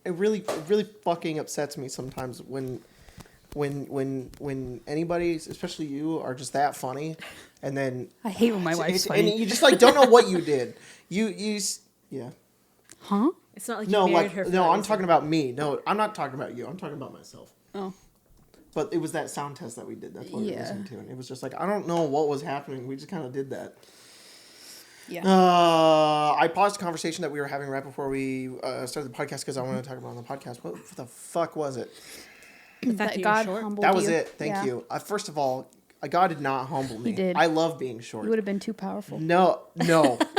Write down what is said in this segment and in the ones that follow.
it really fucking upsets me sometimes when anybody, especially you, are just that funny, and then I hate when my wife's funny. and you just like don't know what you did. Yeah. Huh? It's not like you married her. No, I'm talking about me. No, I'm not talking about you. I'm talking about myself. Oh. But it was that sound test that we did. That's what we were Yeah. listening to, and it was just like I don't know what was happening. We just kind of did that. Yeah. I paused a conversation that we were having right before we started the podcast because I wanted to talk about it on the podcast. What the fuck was it? The fact that God you're short. humbled That was you. it. Thank you. First of all, God did not humble me. He did. I love being short. You would have been too powerful. No.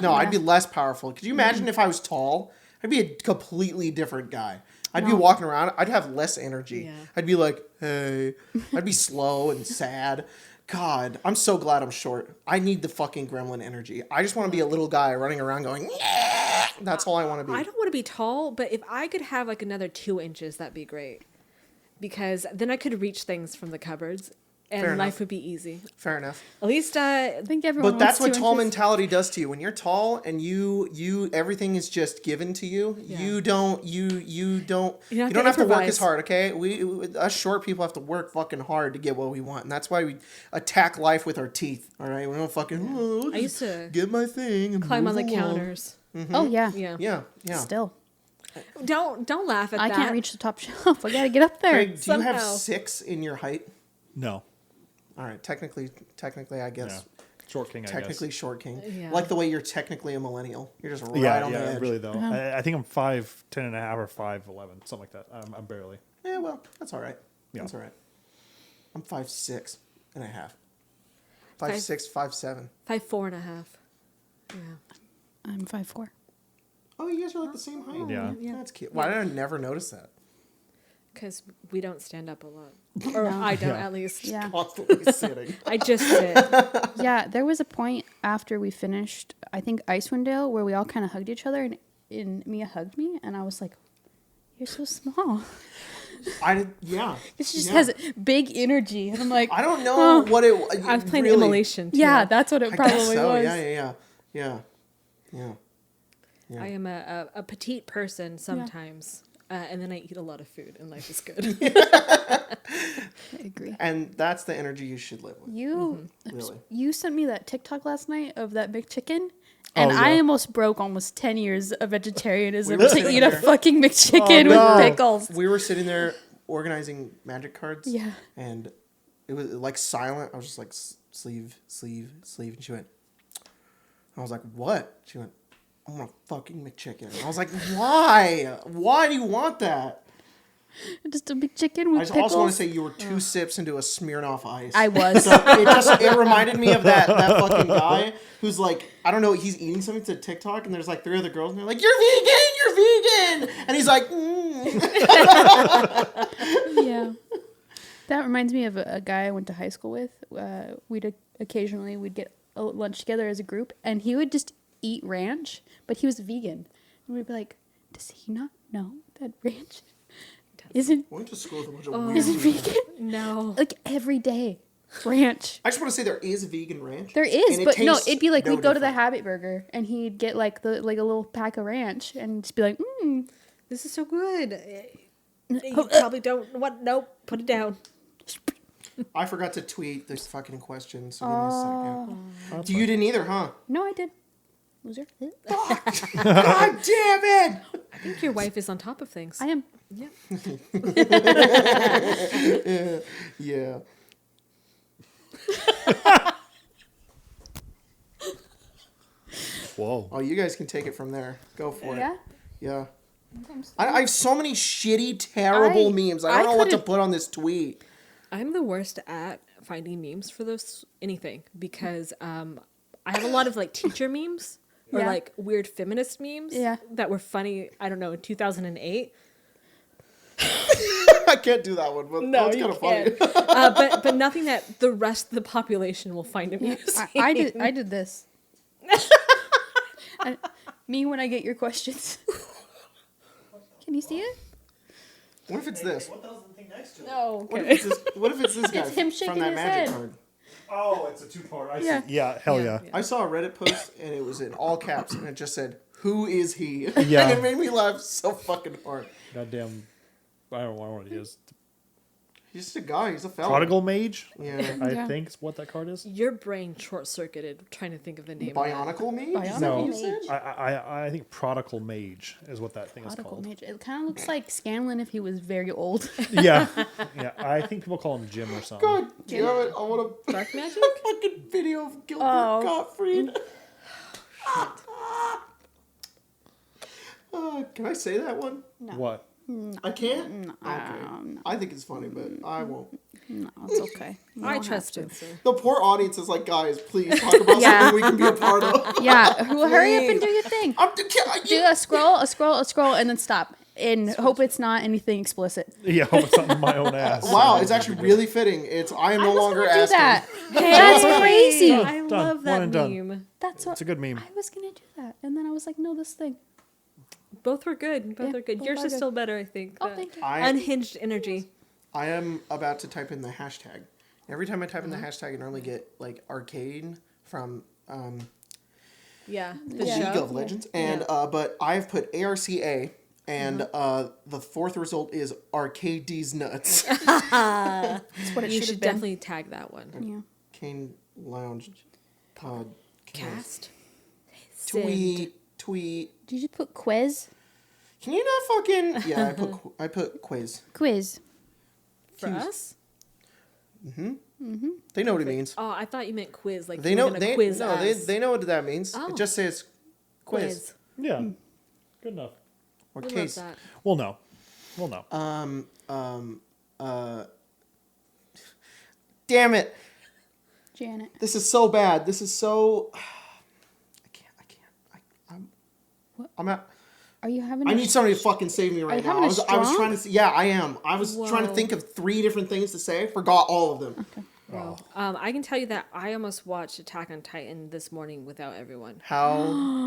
I'd be less powerful. Could you imagine if I was tall? I'd be a completely different guy. I'd be walking around. I'd have less energy. Yeah. I'd be like, hey. I'd be slow and sad. God, I'm so glad I'm short. I need the fucking gremlin energy. I just want to be a little guy running around going, yeah! That's all I want to be. I don't want to be tall, but if I could have like another 2 inches, that'd be great. Because then I could reach things from the cupboards. And Fair life enough. would be easy. Fair enough. At least I think everyone. But that's what wants 2 tall inches. mentality does to you. When you're tall and you everything is just given to you, you don't have to work as hard, okay? Us short people have to work fucking hard to get what we want. And that's why we attack life with our teeth, all right? We don't fucking I used to get my thing and climb on the move along. counters. Mm-hmm. Oh yeah. Yeah. Still. Don't laugh at I that. can't reach the top shelf. I gotta get up there. Craig, do you have Somehow. 6 in your height? No. All right, technically, I guess. Yeah. Short king, Technically short king. Yeah. Like the way you're technically a millennial. You're just right on the edge. really though. Uh-huh. I think I'm 5'10.5" or 5'11", something like that. I'm barely. Yeah, well, that's all right. Yeah. That's all right. I'm 5'6.5". 5'6", 5'7". 5'4.5". Yeah. I'm 5'4". Oh, you guys are like the same height. Yeah. That's cute. Why did I never notice that? Because we don't stand up a lot. Or I don't, at least. Yeah. Constantly sitting. I just sit. Yeah. There was a point after we finished, I think Icewind Dale, where we all kind of hugged each other, and Mia hugged me, and I was like, "You're so small." Yeah. This just has big energy, and I'm like, I don't know what it. I was playing really, immolation, too. Yeah, that's what it I probably guess so. was. Yeah. I am a petite person sometimes. And then I eat a lot of food, and life is good. I agree. And that's the energy you should live with. Really. You sent me that TikTok last night of that McChicken, and I almost broke almost 10 years of vegetarianism to eat a fucking McChicken with pickles. We were sitting there organizing magic cards. Yeah. And it was like silent. I was just like, sleeve. And she went, I was like, what? She went, I want a fucking McChicken. I was like, why? Why do you want that? Just a McChicken with I just pickles. also want to say you were 2 sips into a Smirnoff Ice. I was. So it reminded me of that fucking guy who's like, I don't know, he's eating something to TikTok, and there's like 3 other girls, and they're like, you're vegan! And he's like, Yeah. That reminds me of a guy I went to high school with. We'd get lunch together as a group, and he would just eat ranch, but he was vegan. And we'd be like, does he not know that ranch isn't went to school with a bunch of weird isn't people. vegan? No. Like every day. Ranch. I just want to say there is vegan ranch. There is, and but no, tastes it'd be like no we'd go to the different. Habit Burger and he'd get like a little pack of ranch and just be like, This is so good. You probably don't. What? Nope. Put it down. I forgot to tweet this fucking question, so give me a second. You didn't either, huh? No, I did. Loser. God damn it! I think your wife is on top of things. I am. Yeah. Yeah. Whoa. Oh, you guys can take it from there. Go for Yeah? it. Yeah. I have so many shitty, terrible memes. I don't know what to put on this tweet. I'm the worst at finding memes for anything because I have a lot of like teacher memes or Yeah. like weird feminist memes that were funny. I don't know, in 2008. I can't do that one, but it's kind of funny. But nothing that the rest of the population will find amusing. I did this. Me when I get your questions. Can you see it? What if it's this? What the hell's the thing next to it? Oh, What okay. if it's this guy It's him from shaking that his magic head. card? Oh, it's a 2-part. I Yeah. see. Yeah, hell yeah. I saw a Reddit post, and it was in all caps, and it just said, Who is he? Yeah. And it made me laugh so fucking hard. Goddamn, I don't know what it is. He's just a guy. He's a fella. Prodigal Mage, Yeah. Yeah. I think is what that card is. Your brain short-circuited trying to think of the name. Of that. Bionicle Mage? Is that Bionicle what you Mage. said? I think Prodigal Mage is what that thing is Prodigal called. Mage. It kind of looks like Scanlan if he was very old. Yeah, yeah. I think people call him Jim or something. God damn it. I want a Dark magic? fucking video of Gilbert Oh. Gottfried. Can I say that one? No. What? I can't? No, Okay. I think it's funny, but I won't. No, it's okay. You I don't trust have to. Spencer. The poor audience is like, guys, please talk about Yeah. something we can be a part of. Yeah, hurry up and do your thing. Do a scroll, and then stop. And hope it's not anything explicit. Yeah, hope it's not in my own ass. Wow, it's actually really fitting. It's I am no longer Do asking. that. That's crazy. I Done. love One that and done. meme. That's what It's a good meme. I was gonna do that, and then I was like, no, this thing. Both were good. Both Yeah, are good. both Yours are is good. still better, I think. Oh, That thank you. Unhinged energy. I am about to type in the hashtag. Every time I type in the hashtag, I normally get like Arcane from Yeah. The League show. of Legends, and but I've put ARCA, and the fourth result is Arcades Nuts. That's what it You should should have been. definitely tag that one. Yeah. Arcane Lounge Pod Cast. tweet. Did you put quiz? Can you not fucking? Yeah, I put quiz. Quiz. For Hughes. us? They know what it means. Oh, I thought you meant quiz. Like They you were know gonna they quiz no us. they know what that means. Oh. It just says quiz, Yeah, good enough. or We love case. that. We'll know. We'll know. Damn it! Janet. This is so bad. This is so. I'm out. Are you having? I need somebody to fucking save me right you now. having a I was strong? trying to. Yeah, I am. I was trying to Whoa. think of 3 different things to say. Forgot all of them. Wow. I can tell you that I almost watched Attack on Titan this morning without everyone. How?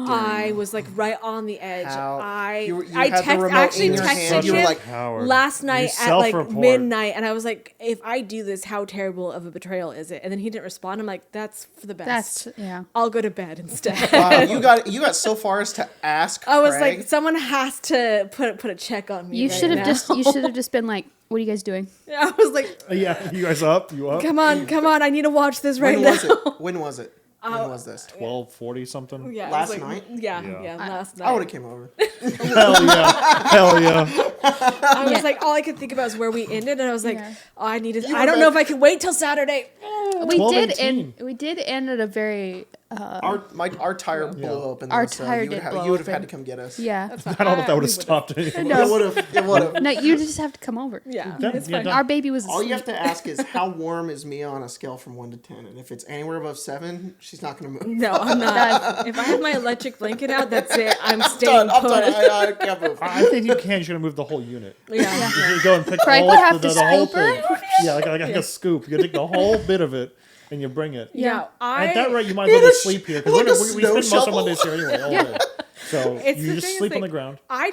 I was like right on the edge. How? I You I had the text, remote actually in your hand. texted You were him like, Howard, last you night at like self-report. midnight, and I was like, if I do this, how terrible of a betrayal is it? And then he didn't respond. I'm like, that's for the best. That's yeah. I'll go to bed instead. wow, you got so far as to ask. I was Craig. like, someone has to put a check on me. You right should have now. you should have just been like, what are you guys doing? I was like, Yeah, you guys up? You up? come on, I need to watch this right when now. was it? When was it? When was this? 12:40 something. Yeah, Last it was like, night? Yeah, last night. I would have came over. Hell yeah! Hell yeah! I was like, all I could think about is where we ended, and I was like, Yeah. oh, I need to. You I were don't know back- if I can wait till Saturday. We 12:18. did end at a very Our tire blew open. Our though, so tire you would did have, blow you would have had open. to come get us. yeah. That's fine. I don't know if that would We have stopped anything. It would have. It would have. No, you just have to come over. Yeah, Done. it's Yeah, fine. done. Our baby was All you asleep. have to ask is how warm is Mia on a scale from 1 to 10, and if it's anywhere above 7, she's not gonna move. No, I'm not. If I have my electric blanket out, that's it. I'm staying I'm put. done. I can't move. I think you can. You're gonna move the whole unit. Yeah. You go and pick Craig the would whole, have to the whole scoop her? thing. Yeah, like a scoop. You take the whole bit of it and you bring it. Yeah, At that rate, you might as Need well a just sleep here because like a we snow spend most of shovel? Mondays here anyway. All day. So It's you the just thing is, sleep on like, the ground. I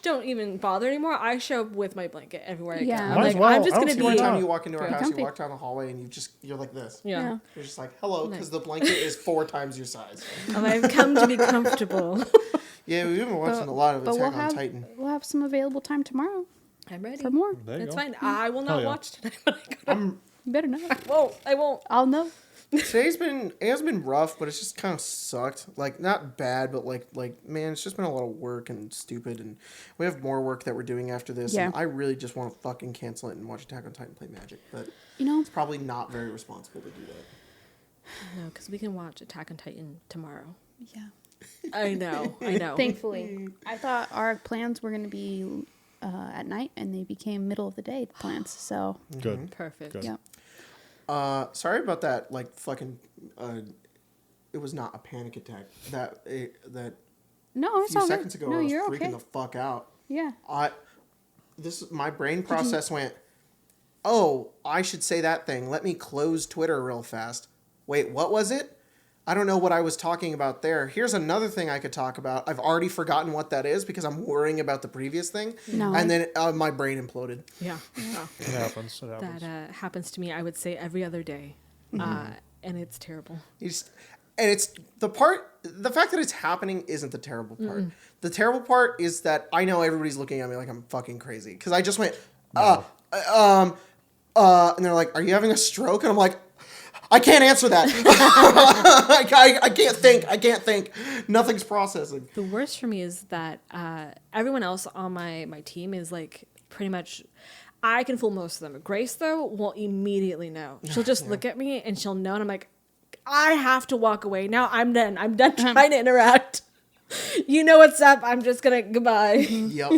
don't even bother anymore. I show up with my blanket everywhere I Yeah. go. Might I'm as like, well. I'm just I don't gonna see be. why Every not. time you walk into our Very house, you comfy. walk down the hallway and you're like this. Yeah. You're just like, hello, because the blanket is 4 times your size. I've come to be comfortable. Yeah, we've been watching a lot of But Attack on Titan. we'll have some available time tomorrow I'm ready. for more. There you That's go. fine. I will Hell not yeah. watch tonight. When I go. You better not. I won't. I'll know. It has been rough, but it's just kind of sucked. Like, not bad, but like man, it's just been a lot of work and stupid, and we have more work that we're doing after this. Yeah. And I really just want to fucking cancel it and watch Attack on Titan play Magic, but You know, it's probably not very responsible to do that. No, because we can watch Attack on Titan tomorrow. yeah. I know. Thankfully, I thought our plans were going to be at night, and they became middle of the day plans. So Good. Perfect. Good. yeah. Sorry about that. Like fucking, it was not a panic attack. That No, a it's few all seconds good. ago No, I was you're freaking okay. the fuck out. Yeah. My brain process went, oh, I should say that thing. Let me close Twitter real fast. Wait, what was it? I don't know what I was talking about there. Here's another thing I could talk about. I've already forgotten what that is because I'm worrying about the previous thing. No. And then my brain imploded. Yeah. Oh, It happens. It happens. that happens to me, I would say, every other day. And it's terrible. You just, it's the fact that it's happening isn't the terrible part. The terrible part is that I know everybody's looking at me like I'm fucking crazy because I just went, and they're like, "Are you having a stroke?" And I'm like, I can't answer that. I can't think. I can't think. Nothing's processing. The worst for me is that everyone else on my team is like pretty much. I can fool most of them. Grace, though, will immediately know. She'll just look at me and she'll know. And I'm like, I have to walk away. Now I'm done. I'm done trying to interact. You know what's up. I'm just going to, goodbye. Yep.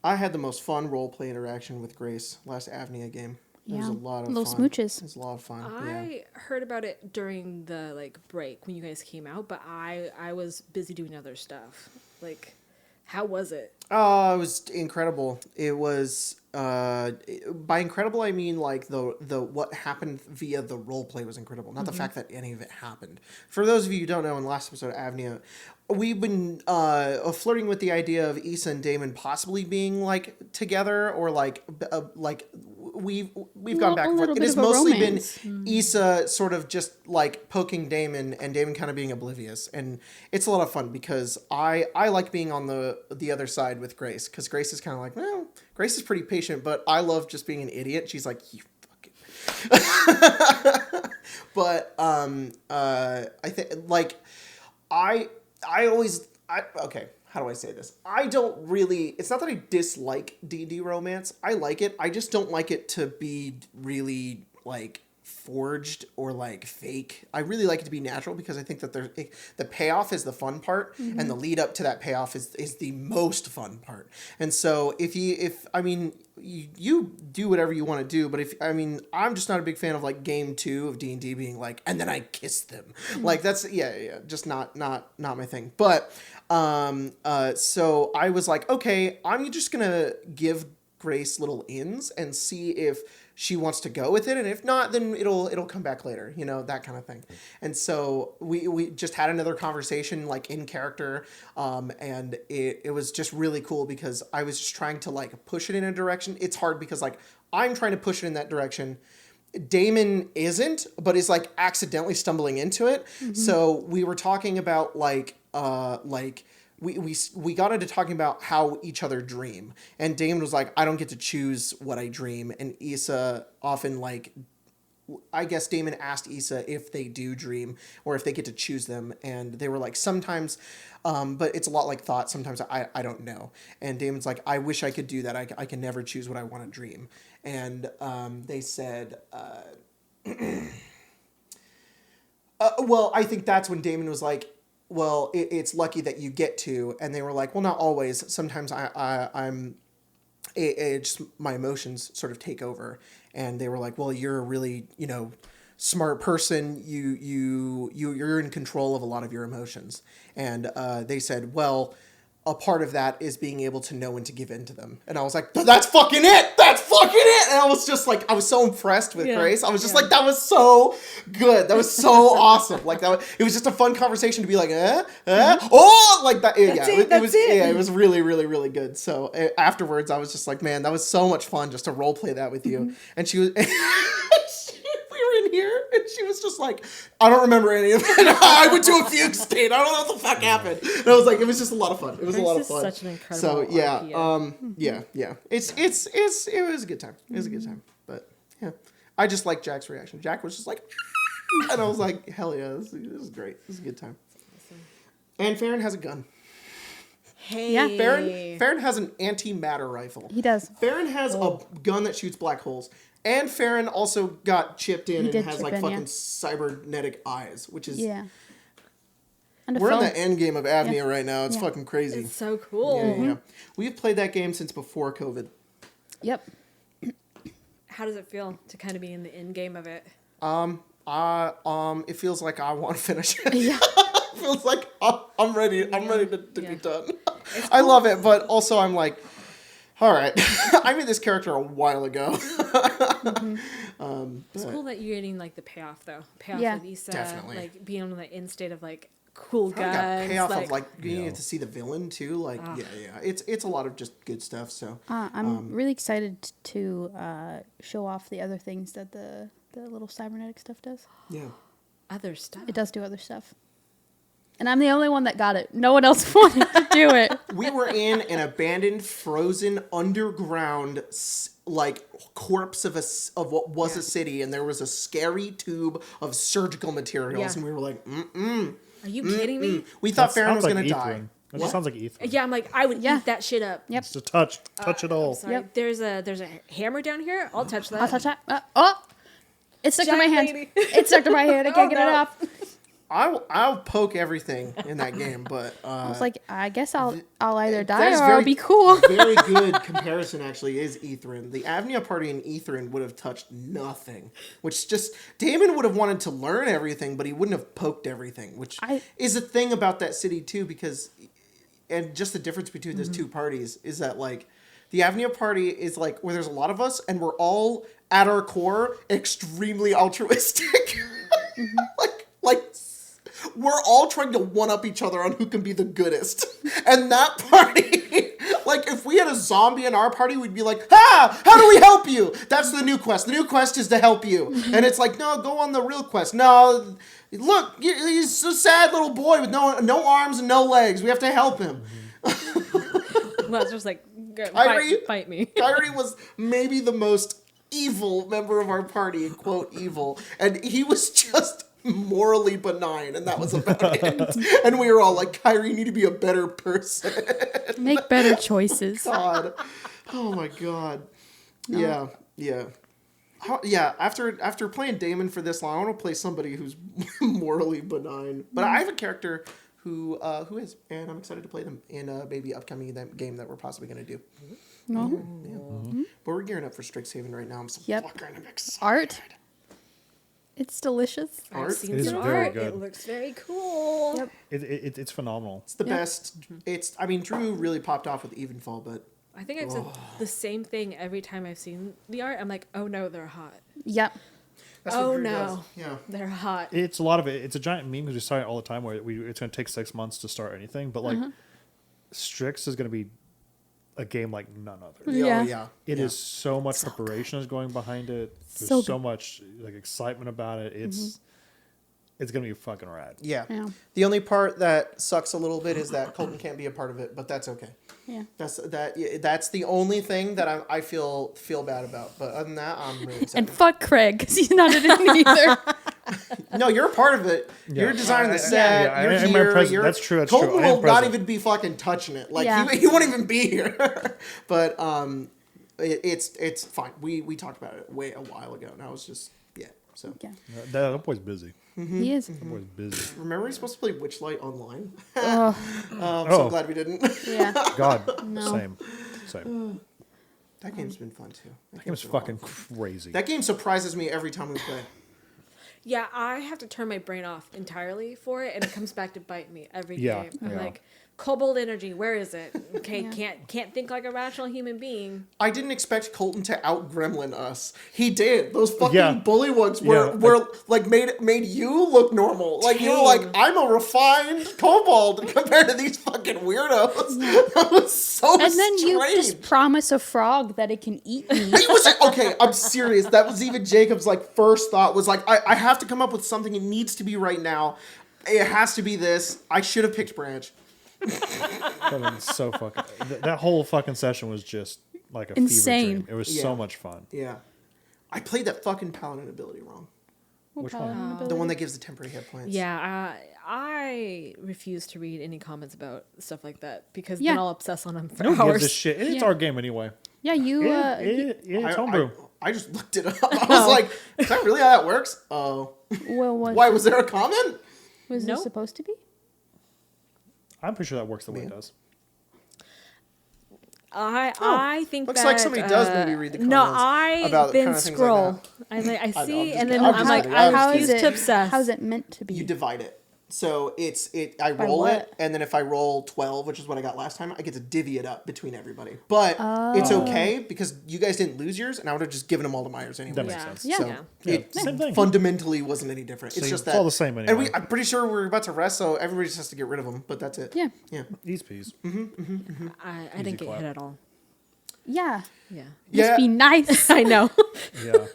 I had the most fun roleplay interaction with Grace last Avnia game. It was a lot of little fun. Smooches. It was a lot of fun. I heard about it during the like break when you guys came out, but I was busy doing other stuff. Like, how was it? Oh, it was incredible. It was by incredible I mean like the what happened via the role play was incredible, not the fact that any of it happened. For those of you who don't know, in the last episode of Avnia, we've been flirting with the idea of Issa and Damon possibly being like together, or like we've gone back and forth. It has mostly been Issa sort of just like poking Damon and Damon kind of being oblivious, and it's a lot of fun because I like being on the other side with Grace, because Grace is kind of like, well, Grace is pretty patient, but I love just being an idiot. She's like, you fucking but I think like okay, how do I say this? I don't really, it's not that I dislike D&D romance. I like it. I just don't like it to be really like forged or like fake. I really like it to be natural because I think that the payoff is the fun part, and the lead up to that payoff is the most fun part. And so you do whatever you want to do, but I'm just not a big fan of like game 2 of D&D being like, and then I kissed them. Like that's just not my thing. But so I was like, okay, I'm just gonna give Grace little ins and see if she wants to go with it, and if not, then it'll come back later, that kind of thing. And so we just had another conversation like in character, and it was just really cool because I was just trying to like push it in a direction. It's hard because like I'm trying to push it in that direction. Damon isn't, but is like accidentally stumbling into it. So we were talking about we got into talking about how each other dream, and Damon was like, I don't get to choose what I dream, and Issa often like, I guess Damon asked Issa if they do dream or if they get to choose them, and they were like, sometimes, but it's a lot like thought. Sometimes I don't know. And Damon's like, I wish I could do that. I can never choose what I want to dream. And they said, well, I think that's when Damon was like, well, it's lucky that you get to. And they were like, well, not always. Sometimes I'm just my emotions sort of take over. And they were like, well, you're a really, smart person. You're in control of a lot of your emotions. And they said, well, a part of that is being able to know when to give in to them. And I was like, that's fucking it. That's fucking it. And I was just like, I was so impressed with Grace. I was just like, that was so good. That was so awesome. Like it was just a fun conversation to be like, oh, like that. It was really, really, really good. So afterwards I was just like, man, that was so much fun just to role play that with you. And she was, in here, and she was just like, I don't remember any of it. I went to a fugue state. I don't know what the fuck happened. And I was like, it was just a lot of fun. It was a lot of fun. Such an incredible. So yeah, RPO. yeah. It was a good time. It was a good time. But yeah, I just like Jack's reaction. Jack was just like, and I was like, hell yeah, this is great. This is a good time. And Farron has a gun. Hey. Yeah. Farron has an anti-matter rifle. He does. Farron has a gun that shoots black holes. And Farron also got chipped in and has like fucking cybernetic eyes, which is... Yeah. We're in the end game of Avnia right now. It's fucking crazy. It's so cool. Yeah. We've played that game since before COVID. Yep. How does it feel to kind of be in the end game of it? It feels like I want to finish it. Yeah. It feels like I'm ready. I'm ready to be done. Cool. I love it, but also I'm like, all right, I made this character a while ago. It's cool that you're getting like the payoff though. Payoff Yeah. with Issa, Definitely. like being on the end state of like cool guns. Got payoff like, of like being able to see the villain too. Like it's a lot of just good stuff. So I'm really excited to show off the other things that the little cybernetic stuff does. Yeah. Other stuff. It does do other stuff. And I'm the only one that got it. No one else wanted to do it. We were in an abandoned, frozen, underground, like, corpse of what was a city, and there was a scary tube of surgical materials, and we were like, Are you kidding me? We thought That Farron was sounds going to like die. Ethan. That just sounds like Ethan. Yeah, I'm like, I would Yeah. eat that shit up. Yep. Just to touch it all. Sorry. Yep. There's a hammer down here. I'll touch that. I'll touch that. Oh! It's stuck to my Giant hand. lady. It's stuck to my hand. I can't get it no. off. I'll poke everything in that game, but I was like, I guess I'll either die that is or I'll be cool. very good comparison, actually, is Ethrin. The Avnia party in Ethrin would have touched nothing, which just Damon would have wanted to learn everything, but he wouldn't have poked everything, which is a thing about that city too, because and just the difference between those two parties is that like the Avnia party is like where there's a lot of us and we're all at our core extremely altruistic, like. We're all trying to one-up each other on who can be the goodest. And that party, like, if we had a zombie in our party, we'd be like, how do we help you? That's the new quest. The new quest is to help you. And it's like, no, go on the real quest. No, look, he's a sad little boy with no arms and no legs. We have to help him. Well, it's just like, Kyrie, bite me. Kyrie was maybe the most evil member of our party, quote, evil. And he was just morally benign, and that was about it. And we were all like, Kyrie, you need to be a better person. Make better choices. God. Oh my God. No. Yeah. After playing Damon for this long, I want to play somebody who's morally benign. But I have a character who is, and I'm excited to play them in a maybe upcoming game that we're possibly going to do. No. Yeah. Mm-hmm. But we're gearing up for Strixhaven right now. I'm so fucking excited. Art. It's delicious. Art? I've seen It is some very art. good. It looks very cool. Yep. It's phenomenal. It's the best. I mean, Drew really popped off with Evenfall, but I think I've said the same thing every time I've seen the art. I'm like, oh no, they're hot. Yep. that's what Oh Drew no, does. Yeah. they're hot. It's a lot of it. It's a giant meme because we start it all the time where it's going to take 6 months to start anything. But like, Strix is going to be a game like none other. Yeah. Yeah. It is so much preparation is going behind it. There's so much like excitement about it. It's gonna be fucking rad. Yeah. Yeah. The only part that sucks a little bit is that Colton can't be a part of it, but that's okay. Yeah. That's the only thing that I feel bad about. But other than that, I'm really excited. And fuck Craig, because he's not in it either. No, you're a part of it. Yeah. You're designing the set. Yeah, You're I am here. present. That's true. That's Colton true. I am will not present. even be fucking touching it. Like Yeah. he won't even be here. But it's fine. We talked about it a while ago, and I was just So Yeah. That boy's busy. He is. That boy's busy. remember he's supposed to play Witchlight online. Oh, I'm so glad we didn't. yeah. God, No. same. That game's been fun too. That game's fucking crazy. That game surprises me every time we play. Yeah, I have to turn my brain off entirely for it, and it comes back to bite me every Yeah, game. I'm yeah. like, Cobalt energy, where is it? Okay, Yeah. can't think like a rational human being. I didn't expect Colton to out gremlin us. He did. Those fucking Yeah. bullywugs Yeah. were like made you look normal. Like you were like, I'm a refined kobold compared to these fucking weirdos. That was so And then you strange. just promise a frog that it can eat me. It was okay. I'm serious. That was even Jacob's like first thought was like, I have to come up with something. It needs to be right now. It has to be this. I should have picked Branch. That was so fucking. That whole fucking session was just like a Insane. fever dream. It was so Yeah. much fun. Yeah. I played that fucking paladin ability wrong. Which Paladin one? ability. The one that gives the temporary hit points. Yeah, I refuse to read any comments about stuff like that because Yeah. then I'll obsess on them for No one gives a hours. shit. It's Yeah. our game anyway. Yeah, you. It's homebrew. I just looked it up. I was like, is that really how that works? Oh. Well, what Why, was there a comment? was No. this supposed to be? I'm pretty sure that works the way it does. I think looks that, like somebody does maybe read the No, comments I about then kind of things like scroll. that. I see, I'm and just then kidding. I'm like, kidding. I I was how refuse is it? to obsess. How's it meant to be? You divide it. So I By roll what? it, and then if I roll 12, which is what I got last time, I get to divvy it up between everybody. But it's okay because you guys didn't lose yours, and I would have just given them all to Myers anyway. That makes Yeah. sense. Yeah. So Yeah, it same thing. fundamentally wasn't any different. It's See, just it's that all the same And anyway. I'm pretty sure we're about to rest, so everybody just has to get rid of them. But that's it. Yeah. Yeah. These peas. I didn't get clap. hit at all. Yeah. Yeah. Yeah. Just be nice. I know. Yeah.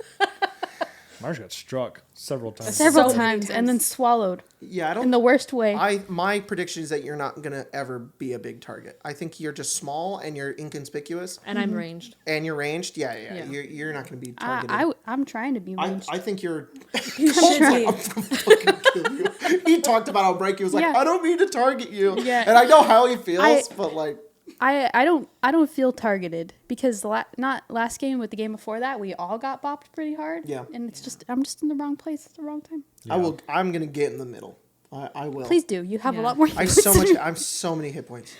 Marge got struck several times. Several So many times, and then swallowed Yeah, I don't. in the worst way. My prediction is that you're not gonna ever be a big target. I think you're just small and you're inconspicuous. And I'm ranged. And you're ranged. Yeah. Yeah. You're not gonna be targeted. I'm trying to be ranged. I think you're. You should be. I'm gonna fucking kill you. He talked about how Breaky was like, Yeah. I don't mean to target you. Yeah. And I know how he feels, but like. I don't feel targeted because not last game, but the game before that, we all got bopped pretty hard. Yeah. And it's just I'm just in the wrong place at the wrong time. Yeah. I'm gonna get in the middle. I will. Please do. You have a Yeah. lot more. I have so much. I have so many hit points.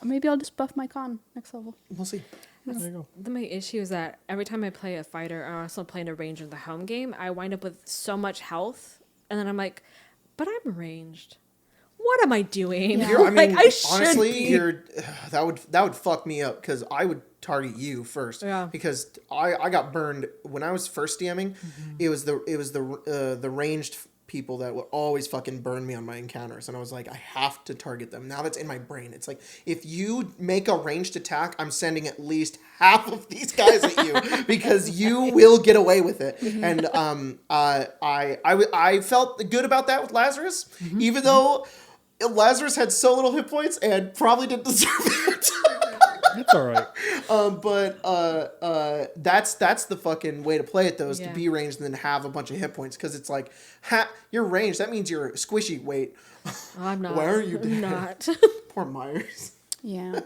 Maybe I'll just buff my con next level. We'll see. There you go. My issue is that every time I play a fighter, or also playing a ranger in the home game, I wind up with so much health, and then I'm like, but I'm ranged. What am I doing? Yeah. I mean, I should honestly, be. that would fuck me up because I would target you first. Yeah. Because I got burned when I was first DMing. It was the ranged people that would always fucking burn me on my encounters, and I was like, I have to target them. Now that's in my brain. It's like if you make a ranged attack, I'm sending at least half of these guys at you because you will get away with it. And I felt good about that with Lazarus, even though Lazarus had so little hit points and probably didn't deserve it. It's all right. But that's the fucking way to play it though, is to Yeah. be ranged and then have a bunch of hit points, because it's like you're ranged. That means you're squishy. Wait, I'm not. why are you I'm dead? not. Poor Myers. Yeah.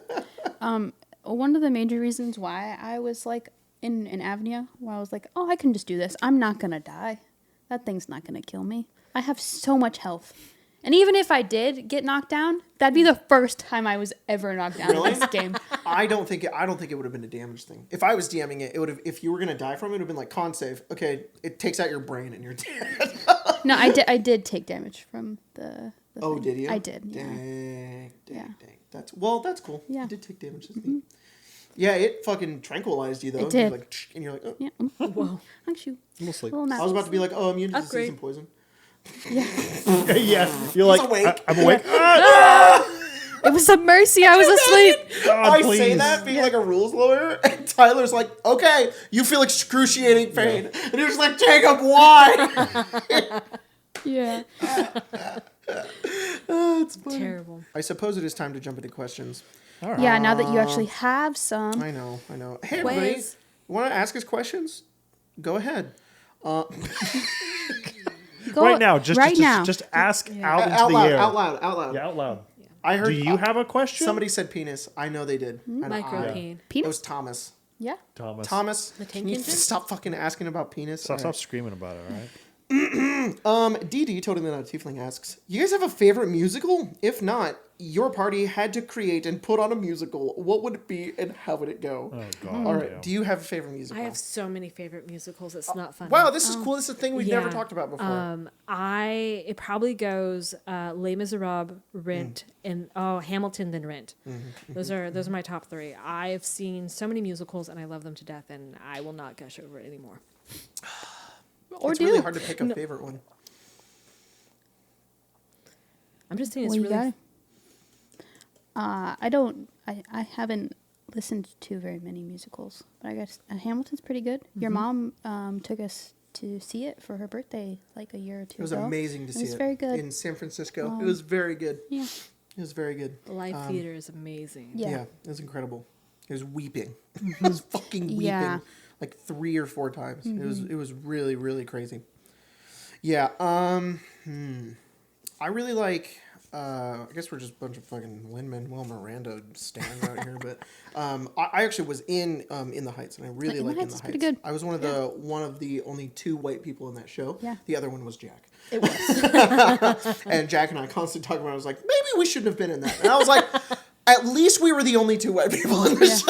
One of the major reasons why I was like in Avnia, where I was like, oh, I can just do this. I'm not gonna die. That thing's not gonna kill me. I have so much health. And even if I did get knocked down, that'd be the first time I was ever knocked down Really? in this game. I don't think it would have been a damage thing. If I was DMing it, it would have. If you were gonna die from it, it would have been like con save. Okay, it takes out your brain and you're dead. No, I did take damage from the Oh, thing. did you? I did. Yeah. Dang. Yeah. That's cool. Yeah. You did take damage. That's neat. Yeah, it fucking tranquilized you though. It did. Like, and you're like, oh. Yeah. Whoa. Thank you. Mostly. Little I was about to be like, oh, I'm immune to Upgrade. disease and poison. Yeah. Yeah. You're like, awake. I'm awake. It was a mercy. I was asleep. God, I say please. that being like a rules lawyer, and Tyler's like, okay, you feel excruciating pain. And you're just like, Jacob, why? Yeah. It's funny. Terrible. I suppose it is time to jump into questions. All right. Yeah. Now that you actually have some. I know. Hey, everybody, Quiz. you want to ask us questions? Go ahead. Go Right now, just ask out into Out the loud, air. out loud. Yeah, out loud. I heard. Do you have a question? Somebody said penis. I know they did. I know. Micropene. It Penis? was Thomas. Yeah. Thomas, The can you tank engine? stop fucking asking about penis? Stop screaming about it, all right? DD, totally not a tiefling, asks, you guys have a favorite musical? If not, your party had to create and put on a musical. What would it be and how would it go? Oh, God. All right. yeah. Do you have a favorite musical? I have so many favorite musicals. It's not funny. Wow, this is cool. This is a thing we've never Yeah. talked about before. It probably goes Les Miserables, Rent, and Hamilton, then Rent. Those are my top three. I've seen so many musicals and I love them to death, and I will not gush over it anymore. Or It's do. really hard to pick a favorite one. I'm just saying it's Well, you really. I haven't listened to very many musicals, but I guess Hamilton's pretty good. Your mom took us to see it for her birthday like a year or two It was ago. amazing to see it. was very good. In San Francisco. It was very good. Yeah. It was very good. Live theater is amazing. Yeah. It was incredible. It was weeping. It was fucking weeping. Yeah. Like 3 or 4 times. It was really, really crazy. Yeah. I really like. I guess we're just a bunch of fucking Lin-Manuel Miranda standing out here, but I actually was in the Heights, and I really In the liked In Heights the is Heights. pretty good. I was one of the only 2 white people in that show. Yeah. The other one was Jack. It was. And Jack and I constantly talking about it. I was like, maybe we shouldn't have been in that. And I was like, at least we were the only 2 white people in the show.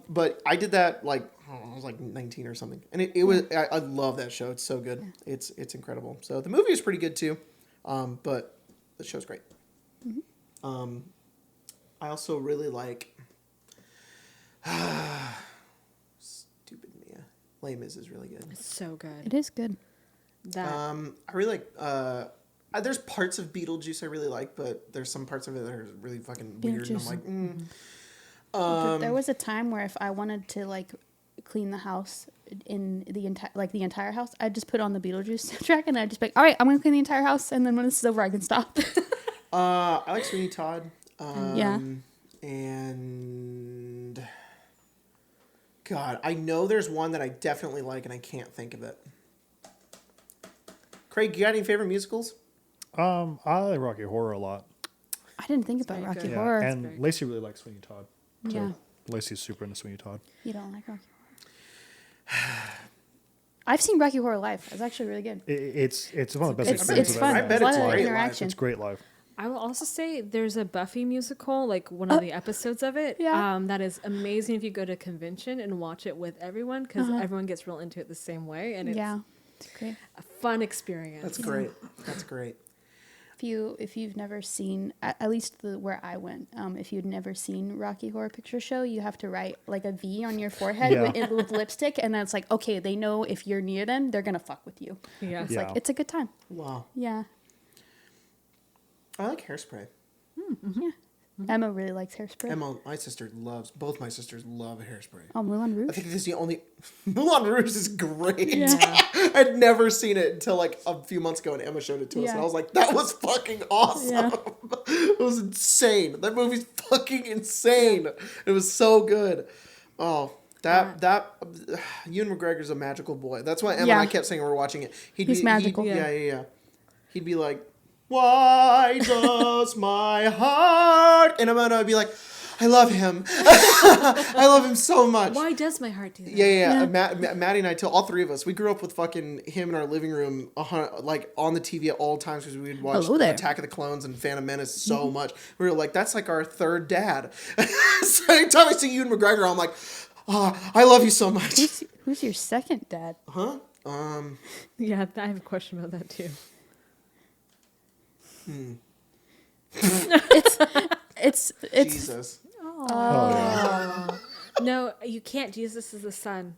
But I did that like, I was like 19 or something. And it was, I love that show. It's so good. Yeah. It's incredible. So the movie is pretty good too. But the show's great. I also really like stupid Mia. Les Mis is really good. It's so good. It is good. That I really like. There's parts of Beetlejuice I really like, but there's some parts of it that are really fucking weird. And I'm Beetlejuice. like, There was a time where if I wanted to like clean the house in the entire house, I'd just put on the Beetlejuice soundtrack and I'd just be like, all right, I'm gonna clean the entire house, and then when this is over, I can stop. I like Sweeney Todd. Yeah. And God, I know there's one that I definitely like, and I can't think of it. Craig, you got any favorite musicals? I like Rocky Horror a lot. I didn't think about very Rocky good. Yeah, Horror. and Lacey really likes Sweeney Todd. So Yeah. Lacey's super into Sweeney Todd. You don't like Rocky Horror? I've seen Rocky Horror live. It's actually really good. It's one of the best It's experiences fun. I I've bet ever it's a lot of great live. interaction. It's great live. I will also say there's a Buffy musical, like one of the episodes of it. Yeah. That is amazing if you go to a convention and watch it with everyone, because everyone gets real into it the same way, and it's Yeah, it's great. a fun experience. That's great. That's great. If you've never seen, at least where I went, if you'd never seen Rocky Horror Picture Show, you have to write like a V on your forehead Yeah. with lipstick, and then it's like, okay, they know if you're near them, they're gonna fuck with you. Yeah. It's Yeah. like it's a good time. Wow. Yeah. I like Hairspray. Emma really likes Hairspray. Emma, both my sisters love Hairspray. Oh, Moulin I Rouge. think this is the only. Moulin Rouge is great. Yeah. I'd never seen it until like a few months ago, and Emma showed it to us, Yeah. and I was like, "That was fucking awesome! Yeah. It was insane. That movie's fucking insane. It was so good. Oh, that Ewan McGregor's a magical boy. That's why Emma and I kept saying when we were watching it. He's magical. Yeah. He'd be like, "Why does my heart?" And Emma and I'd be like, "I love him. I love him so much." Why does my heart do that? Yeah. Maddie and I, all three of us, we grew up with fucking him in our living room, like on the TV at all times because we'd watch Hello there. Attack of the Clones and Phantom Menace so much. We were like, that's like our third dad. So anytime I see Ewan McGregor, I'm like, oh, I love you so much. Who's your second dad? Huh? Yeah, I have a question about that too. It's Jesus. No, you can't. Jesus is the son.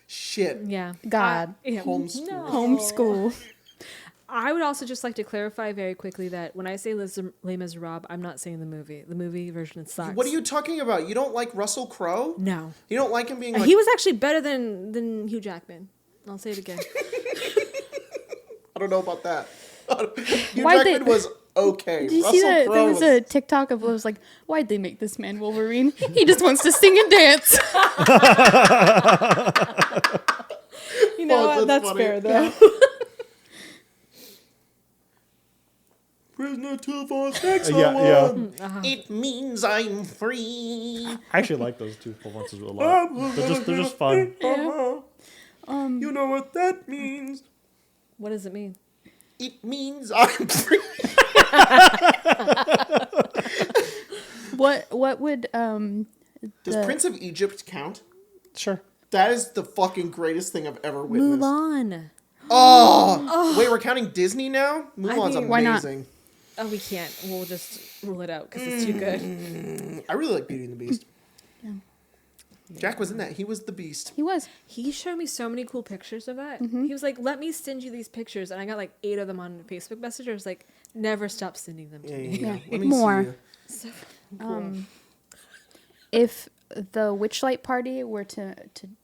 Shit. Yeah. God. Yeah. Homeschool. No. Homeschool. I would also just like to clarify very quickly that when I say Les Miserables, I'm not saying the movie. The movie version sucks. What are you talking about? You don't like Russell Crowe? No. You don't like him being like... He was actually better than Hugh Jackman. I'll say it again. I don't know about that. Hugh Why'd Jackman was okay. Did you Russell see that? Crowe There was a TikTok of it was like, why'd they make this man Wolverine? He just wants to sing and dance. You know Oh, what? that's That's funny. fair though. Prisoner 24601. Yeah. It means I'm free. I actually like those two performances a lot. They're just fun. You know what that means? What does it mean? It means I'm free. What would Does Prince of Egypt count? Sure. That is the fucking greatest thing I've ever witnessed. Mulan. Oh! Wait, we're counting Disney now? Mulan's mean, why not? amazing. Oh, we can't. We'll just rule it out because it's too good. I really like Beauty and the Beast. Yeah. Jack was in that. He was the Beast. he was? He showed me so many cool pictures of that. He was like, "Let me send you these pictures," and I got like 8 of them on Facebook Messenger. I was like, "Never stop sending them to me." Yeah, Let me more. see you. So, If the Witchlight party were to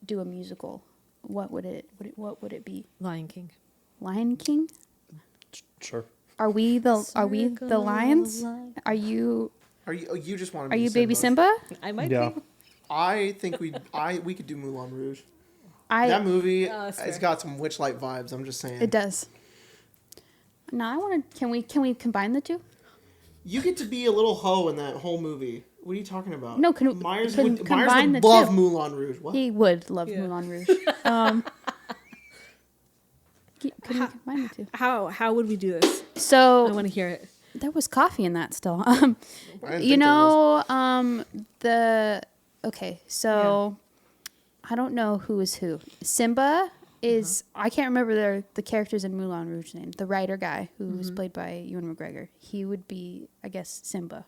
do a musical, what would it be? Lion King. Lion King? Sure. Are we the lions? Are you You just want to are be you baby Simba? I might Yeah. be. I think we could do Moulin Rouge. I That movie, that's it's fair. got some Witchlight vibes. I'm just saying. It does. No, I want to. Can we combine the two? You get to be a little hoe in that whole movie. What are you talking about? No, can Myers can would combine the love two. Moulin Rouge. What? He would love Yeah. Moulin Rouge. Can we combine the two? How would we do this? I So want to hear it. there was coffee in that still. I didn't You think know, okay, so I don't know who is who. Simba is I can't remember the characters in Moulin Rouge name. The writer guy who was played by Ewan McGregor. He would be, I guess, Simba,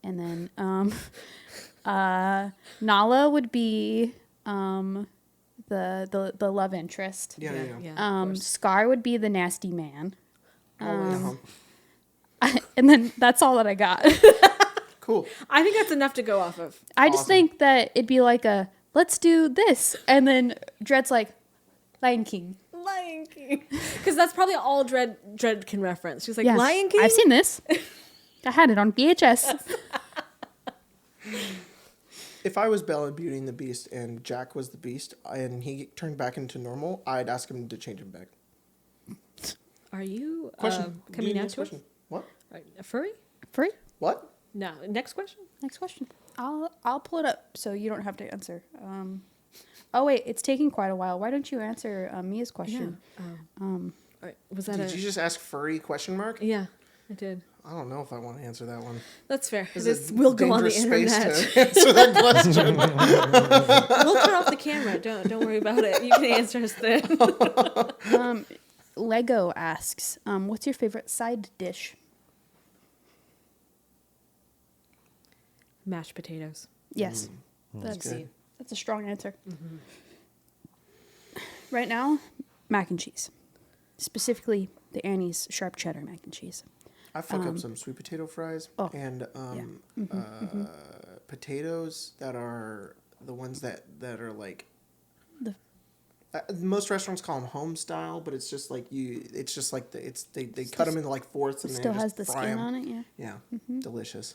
and then Nala would be the love interest. Yeah. of course. Scar would be the nasty man, Uh-huh. and then that's all that I got. Cool. I think that's enough to go off of. I just Awesome. think that it'd be like a let's do this. And then Dred's like, Lion King. Lion King. Because that's probably all Dred can reference. She's like, Yes, Lion King? I've seen this. I had it on VHS. If I was Belle and Beauty and the Beast and Jack was the Beast and he turned back into normal, I'd ask him to change him back. Are you Question. coming out to question. us? What? A furry? Free? What? No. Next question? Next question. I'll pull it up so you don't have to answer. Oh wait, it's taking quite a while. Why don't you answer Mia's question? All right. Was that Did you just ask furry question mark? Yeah, I did. I don't know if I want to answer that one. That's fair. This This is will go on the dangerous internet. space to answer that question. We'll turn off the camera. Don't worry about it. You can answer us then. Lego asks, what's your favorite side dish? Mashed potatoes. Yes. That's good. That's a strong answer. Right now, mac and cheese. Specifically, the Annie's sharp cheddar mac and cheese. I fuck up some sweet potato fries and potatoes that are the ones that are like. Most restaurants call them home style, but it's just like It's just like they cut them into like fourths and Still then has just the fry skin 'em. on it, yeah. Yeah, delicious.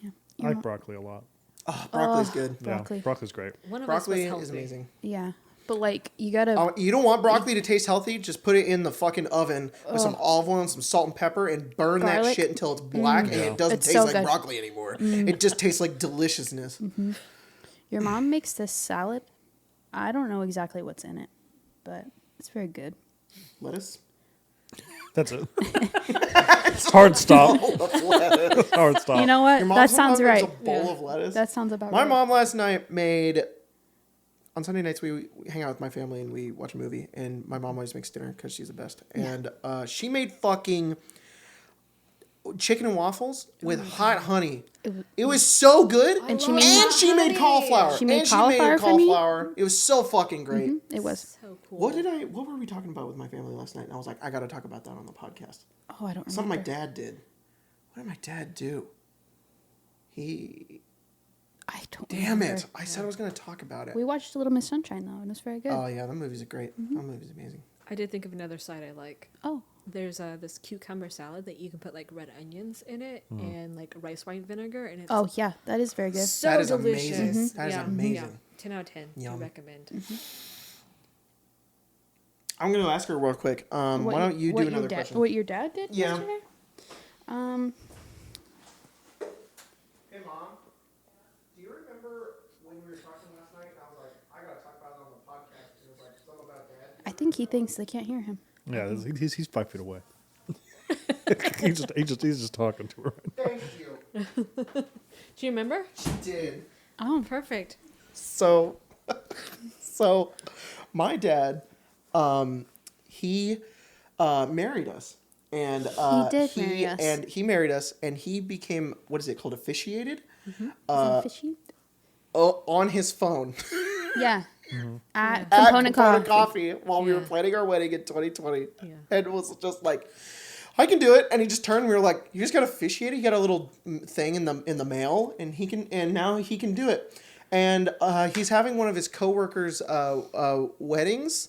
Yeah. I like broccoli a lot. Oh, broccoli's good. Broccoli. Yeah, broccoli's great. One of Broccoli us was is healthy. amazing. Yeah. But like you gotta You don't want broccoli to taste healthy? Just put it in the fucking oven with some olive oil and some salt and pepper and burn that Garlic. shit until it's black and it doesn't It's taste so like good. broccoli anymore. It just tastes like deliciousness. Your mom makes this salad. I don't know exactly what's in it, but it's very good. Lettuce? That's it. Hard stop. Hard stop. You know what? Your mom That sounds sometimes right. makes a bowl of lettuce. That sounds about My right. mom last night made. On Sunday nights, we hang out with my family and we watch a movie. And my mom always makes dinner because she's the best. And she made fucking chicken and waffles with hot honey. It was so good. And she made cauliflower. She made And cauliflower for me? cauliflower. It was so fucking great. It was. So cool. What were we talking about with my family last night? And I was like, I got to talk about that on the podcast. Oh, I don't remember. Something my dad did. What did my dad do? I don't Damn remember. it. I said I was going to talk about it. We watched Little Miss Sunshine though, and it was very good. Oh, yeah. That movie's great. That movie's amazing. I did think of another side I like. Oh. There's this cucumber salad that you can put like red onions in it and like rice wine vinegar, and it's Oh yeah, that is very good. so That is delicious. amazing. That is Yeah, amazing. Yeah. 10 out of 10. I Yum. recommend. I'm going to ask her real quick. Why don't you do another question? What your dad did Yeah. yesterday? Hey, Mom. Do you remember when we were talking last night? I was like, I got to talk about it on the podcast. It was like something about Dad. I think he thinks they can't hear him. Yeah, he's 5 feet away. he's just talking to her. Thank you. Do you remember? She did. Oh, Perfect. So my dad, he married us. And He did marry us. And he married us, and he became, what is it called, officiated? fishy. On his phone. Yeah. At At Component Coffee. Coffee while we were Yeah. planning our wedding in 2020. Yeah. And it was just like, I can do it. And he just turned and we were like, you just got officiated? You got a little thing in the mail and now he can do it. And he's having one of his coworkers' weddings.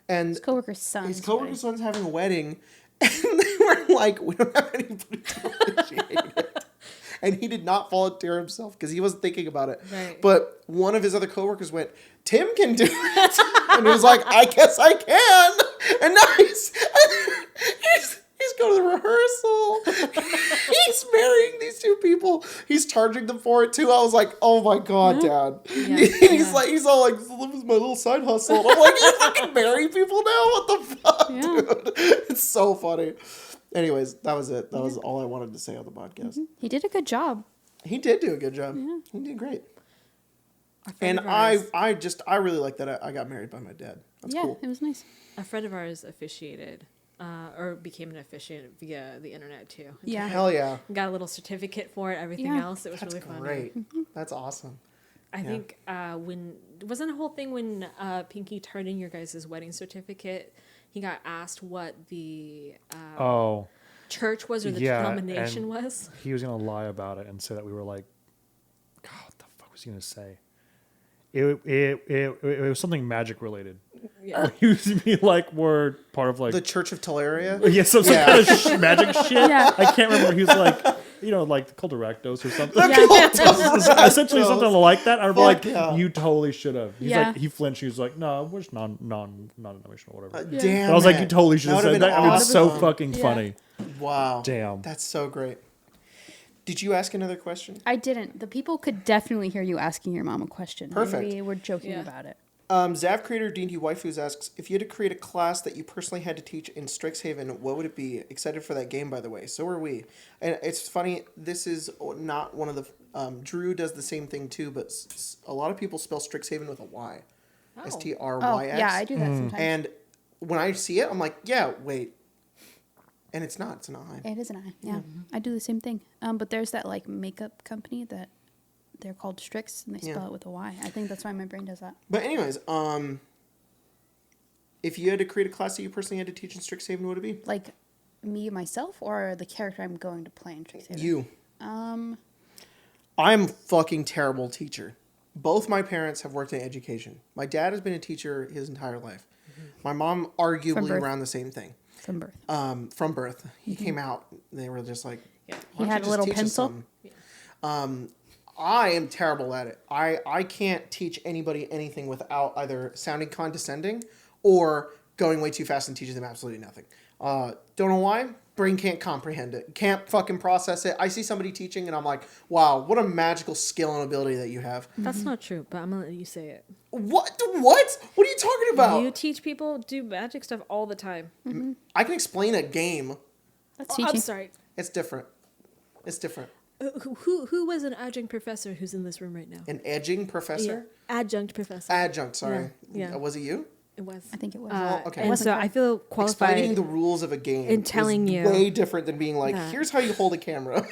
And His coworker's son. his coworker's son's having a wedding. And they were like, we don't have anybody to officiate it. And he did not volunteer himself because he wasn't thinking about it. Right. But one of his other coworkers went, Tim can do it. And he was like, I guess I can. And now he's going to the rehearsal. He's marrying these two people. He's charging them for it too. I was like, oh my God, Dad. Yeah. He's all like, this is my little side hustle. And I'm like, you fucking marry people now? What the fuck, Yeah. dude? It's so funny. Anyways, that was it. That was all I wanted to say on the podcast. He did a good job. He did do a good job. Yeah. He did great. A friend And of ours- I really like that I got married by my dad. That's yeah, cool. it was nice. a friend of ours officiated, or became an officiant via the internet too. Yeah. Hell yeah. Got a little certificate for it. Everything Yeah. else, it was That's really fun. great. That's awesome. I think when wasn't a whole thing when Pinky turned in your guys' wedding certificate, he got asked what the church was or the yeah, denomination and was. He was gonna lie about it and say that we were like, God, what the fuck was he gonna say? it was something magic related. Yeah. He was to be like we're part of like The Church of Teleria. yeah, some kind of magic shit. Yeah. I can't remember. He was like, like called Arachnos or something. Yeah. Essentially something like that. I was like, yeah. you totally should have. He's Yeah. like, he flinched. He was like, no, we're just non-denominational, whatever. Damn. But I was like, it. you totally should have That said would've that. been I mean, it's so awesome. fucking Yeah. funny. Wow. Damn. That's so great. Did you ask another question? I didn't. The people could definitely hear you asking your mom a question. Perfect. We were joking Yeah. about it. Zav creator D&D Waifus asks, if you had to create a class that you personally had to teach in Strixhaven, what would it be? Excited for that game, by the way. So are we. And it's funny, this is not one of the... Drew does the same thing too, but a lot of people spell Strixhaven with a Y. Oh. StrYx. Oh, yeah, I do that sometimes. And when I see it, I'm like, yeah, wait. And it's not. It's an I. It is an I. Yeah, I do the same thing. But there's that like makeup company that they're called Strix, and they spell it with a Y. I think that's why my brain does that. But anyways, if you had to create a class that you personally had to teach in Strixhaven, what would it be? Like me myself, or the character I'm going to play in Strixhaven. You. I'm a fucking terrible teacher. Both my parents have worked in education. My dad has been a teacher his entire life. My mom, arguably birth. around the same thing. From birth. From birth. He came out, and they were just like, Yeah. "Why don't He had you a just little teach us pencil? something?" I am terrible at it. I can't teach anybody anything without either sounding condescending or going way too fast and teaching them absolutely nothing. Don't know why. Brain can't comprehend it. Can't fucking process it. I see somebody teaching and I'm like, wow, what a magical skill and ability that you have. That's not true, but I'm gonna let you say it. What? What? What are you talking about? You teach people do magic stuff all the time. I can explain a game. That's Oh, teaching. I'm sorry. It's different. It's different. Who was an adjunct professor who's in this room right now? An edging professor? Adjunct professor. Adjunct, sorry. Yeah. Was it you? It was. I think it was. okay. And so I feel qualified. Explaining the rules of a game in telling is you way different than being like, that- here's how you hold a camera.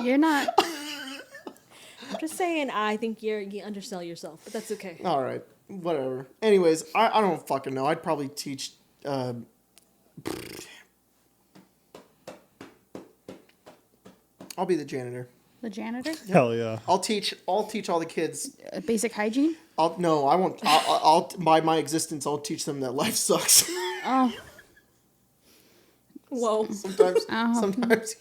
You're not. I'm just saying, I think you undersell yourself, but that's okay. All right, whatever. Anyways, I don't fucking know. I'd probably teach. I'll be the janitor. The janitor? Hell yeah. I'll teach all the kids. Basic hygiene? No, I won't. I'll by my existence, I'll teach them that life sucks. Oh. Whoa. Sometimes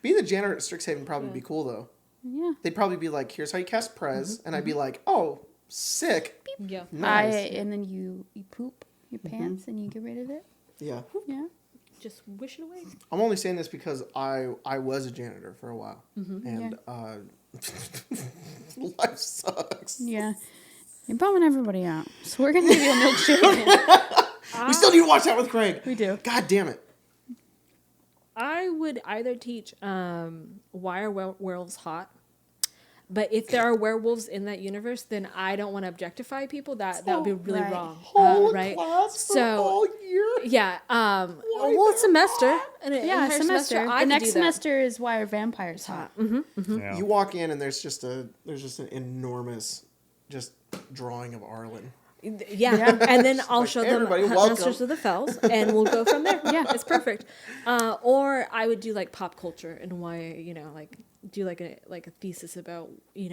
being the janitor at Strixhaven probably be cool though. Yeah. They'd probably be like, "Here's how you cast Prez," and I'd be like, "Oh, sick, Yeah. nice." And then you poop your pants and you get rid of it. Yeah, Yeah. Just wish it away. I'm only saying this because I was a janitor for a while, and life sucks. Yeah. You're bumming everybody out. So we're going to give you a milkshake. We still need to watch that with Craig. We do. God damn it. I would either teach why are werewolves hot, but if there are werewolves in that universe, then I don't want to objectify people. That would be really right. wrong, Whole right? class for So all year. yeah, well, semester. An Yeah, entire semester. I The could next do that. semester is why are vampires hot. Yeah. You walk in and there's just an enormous just drawing of Arlen. Yeah. And then I'll show them everybody, Masters welcome. of the Fells, and we'll go from there. Yeah. It's perfect. Or I would do like pop culture and why do like a thesis about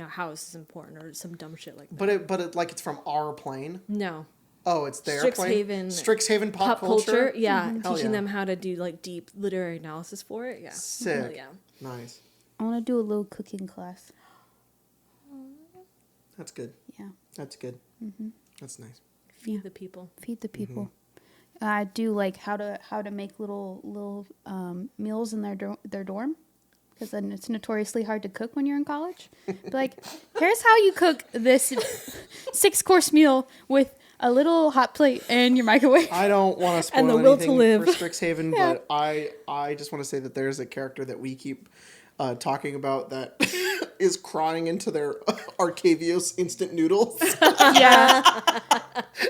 how this is important or some dumb shit like that. But it like it's from our plane. No. Oh, it's their plane. Strixhaven pop culture. Yeah, Hell teaching yeah. them how to do like deep literary analysis for it. Yeah. Sick. Hell yeah. Nice. I want to do a little cooking class. That's good. Yeah. That's good. That's nice. Feed the people. Feed the people. I do like how to make little meals in their dorm, because then it's notoriously hard to cook when you're in college. Be like, here's how you cook this 6-course meal with a little hot plate and your microwave. I don't want to spoil And the will to anything live. for Strixhaven, Yeah. but I just want to say that there's a character that we keep talking about that is crying into their Arcavios instant noodles. Yeah.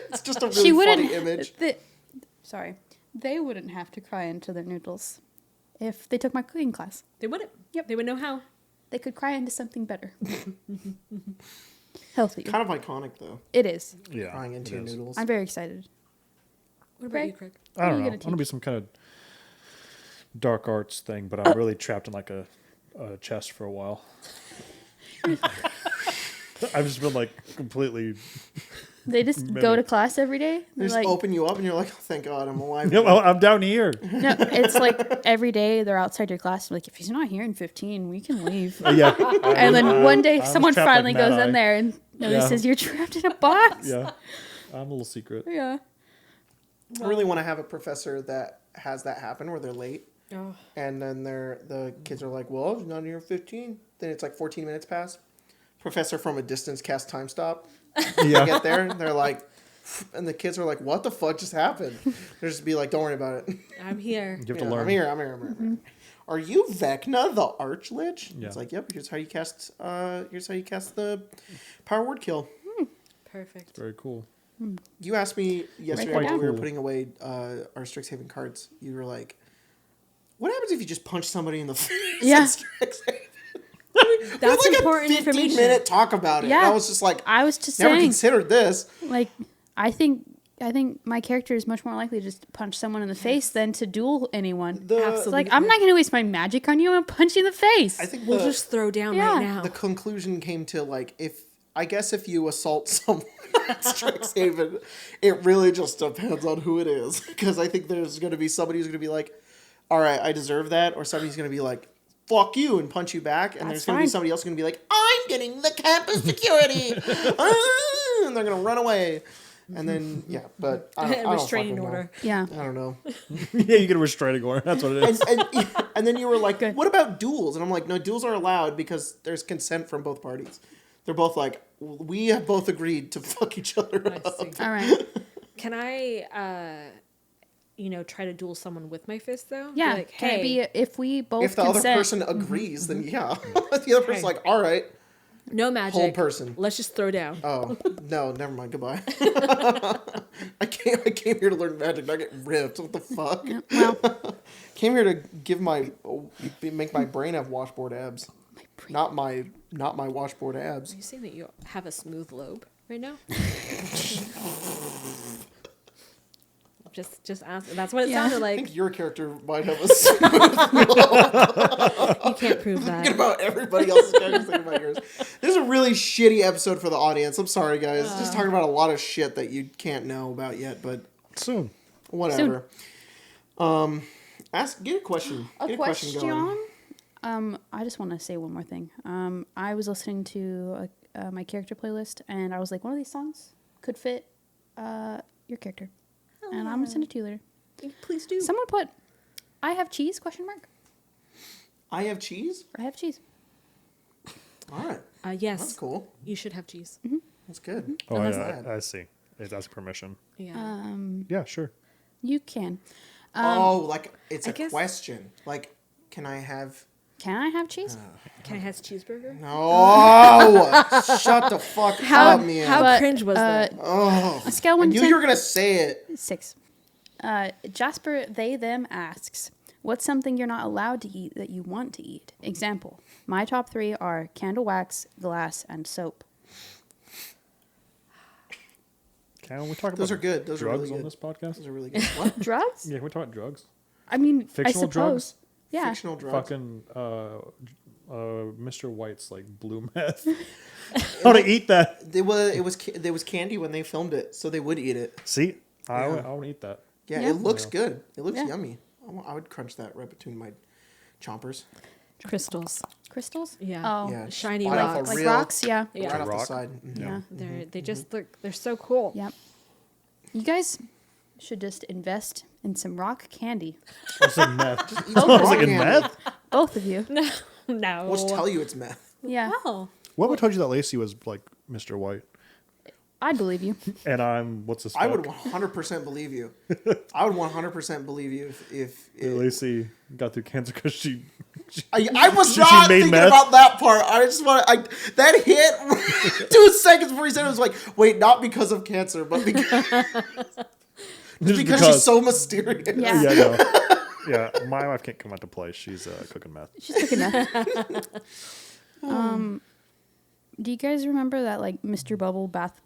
It's just a She really wouldn't. funny image. Sorry, they wouldn't have to cry into their noodles if they took my cooking class. They wouldn't. Yep. They would know how. They could cry into something better, healthier. Kind of iconic though, It is. Yeah. crying into it your is. noodles. I'm very excited. What about Craig? you, Craig? I don't What are you know. gonna I'm gonna be some kind of dark arts thing, but I'm really trapped in like a chest for a while. I've just been like completely. They just go to class every day. They They're just like, open you up and you're like, oh, thank God I'm alive. No, I'm down here. no, it's like every day they're outside your class. Like, if he's not here in 15, we can leave. Yeah. And then one day I'm someone trapped like finally goes Mad-Eye. in there and notices you're trapped in a box. Yeah. I'm a little secret. Yeah. I really want to have a professor that has that happen where they're late. Oh. And then the kids are like, well, it's not here 15. Then it's like 14 minutes pass. Professor from a distance cast time stop. Yeah. They get there and they're like, and the kids are like, what the fuck just happened? They'll just be like, don't worry about it. I'm here. You have to learn. I'm here. Are you Vecna, the Archlich? Yeah. It's like, yep, here's how you cast the power word kill. Perfect. Very cool. You asked me yesterday Write that when we were down. putting away our Strixhaven cards. You were like, what happens if you just punch somebody in the face? Yeah. at Strixhaven? That's like important a 15 information. minute talk about it. Yeah. And I was just like, I was just never saying, considered this. like, I think my character is much more likely to just punch someone in the face than to duel anyone. It's like, I'm not going to waste my magic on you. I'm going to punch you in the face. I think We'll just throw down Yeah. right now. the conclusion came to like, if you assault someone at Strixhaven, it really just depends on who it is. Because I think there's going to be somebody who's going to be like, all right, I deserve that. Or somebody's going to be like, fuck you, and punch you back. And there's going to be fine. somebody else going to be like, I'm getting the campus security. And they're going to run away. And then, yeah, but I don't Restraining fucking know. order. Yeah. I don't know. Yeah, you get a restraining order. That's what it is. And then you were like, Good. what about duels? And I'm like, no, duels are allowed because there's consent from both parties. They're both like, we have both agreed to fuck each other I up. see. All right. Can I, try to duel someone with my fist though? Be Yeah. like, Can hey, it be if we both If the consent? other person agrees, then yeah. The other person's like, all right, no magic. whole person. Let's just throw down. Oh, no, never mind. Goodbye. I came here to learn magic, not get ripped. What the fuck? Yeah, well, Came here to make my brain have washboard abs. Not my washboard abs. Are you saying that you have a smooth lobe right now? just ask. That's what it Yeah. sounded I like. think your character might have a You can't prove that. thinking about everybody else's characters, thinking about yours. This is a really shitty episode for the audience. I'm sorry, guys. Just talking about a lot of shit that you can't know about yet, but Soon. whatever. Get a question. a Get a question going. question. I just want to say one more thing. I was listening to my character playlist, and I was like, one of these songs could fit your character, and I'm gonna send it to you later. Please do. Someone put, "I have cheese?" Question mark. I have cheese? I have cheese. All right. Yes. That's cool. You should have cheese. That's good. Oh, That's yeah, bad. I see. It's asking permission. Yeah. Yeah, sure. You can. Like it's I a guess- question. Like, can I have... Can I have cheese? Can I have cheeseburger? No! Shut the fuck up, man. How But, cringe was that? Oh. A scale I 1 to knew 10. you were going to say it. 6. Jasper, they, them asks, what's something you're not allowed to eat that you want to eat? Example, my top 3 are candle wax, glass, and soap. Can we talk about Those are good. Those are drugs really on good. this podcast? Those are really good. What? Drugs? Yeah, can we talk about drugs? I mean, Fictional I suppose. drugs? Yeah. Fictional drugs. Fucking Mr. White's like blue meth. How to eat that? There was candy when they filmed it, so they would eat it. See, I Yeah. want to eat that. Yeah, Yeah. it looks good. It looks Yeah. yummy. I would crunch that right between my chompers. Crystals. Crystals? Yeah. Oh, Yeah, Shiny spot off rocks. a like real- rocks? Yeah. Yeah. Right off the Rock. side. Mhm. Yeah. They just look. They're so cool. Yep. You guys should just invest in some rock candy. What's in meth? Eat I some was rock like, in candy. meth? Both of you. No. We'll just tell you it's meth. Yeah. Oh. What would told you that Lacey was like Mr. White? I'd believe you. And I'm what's this? I would fuck? 100% believe you. I would 100% believe you if Lacey got through cancer because she I was She not made thinking meth? about that part. I just want that hit 2 seconds before he said it. I was like, wait, not because of cancer, but because just because she's so mysterious. Yeah. Yeah, no. Yeah, my wife can't come out to play. She's cooking meth. She's cooking that. Do you guys remember that like Mr. Bubble bath,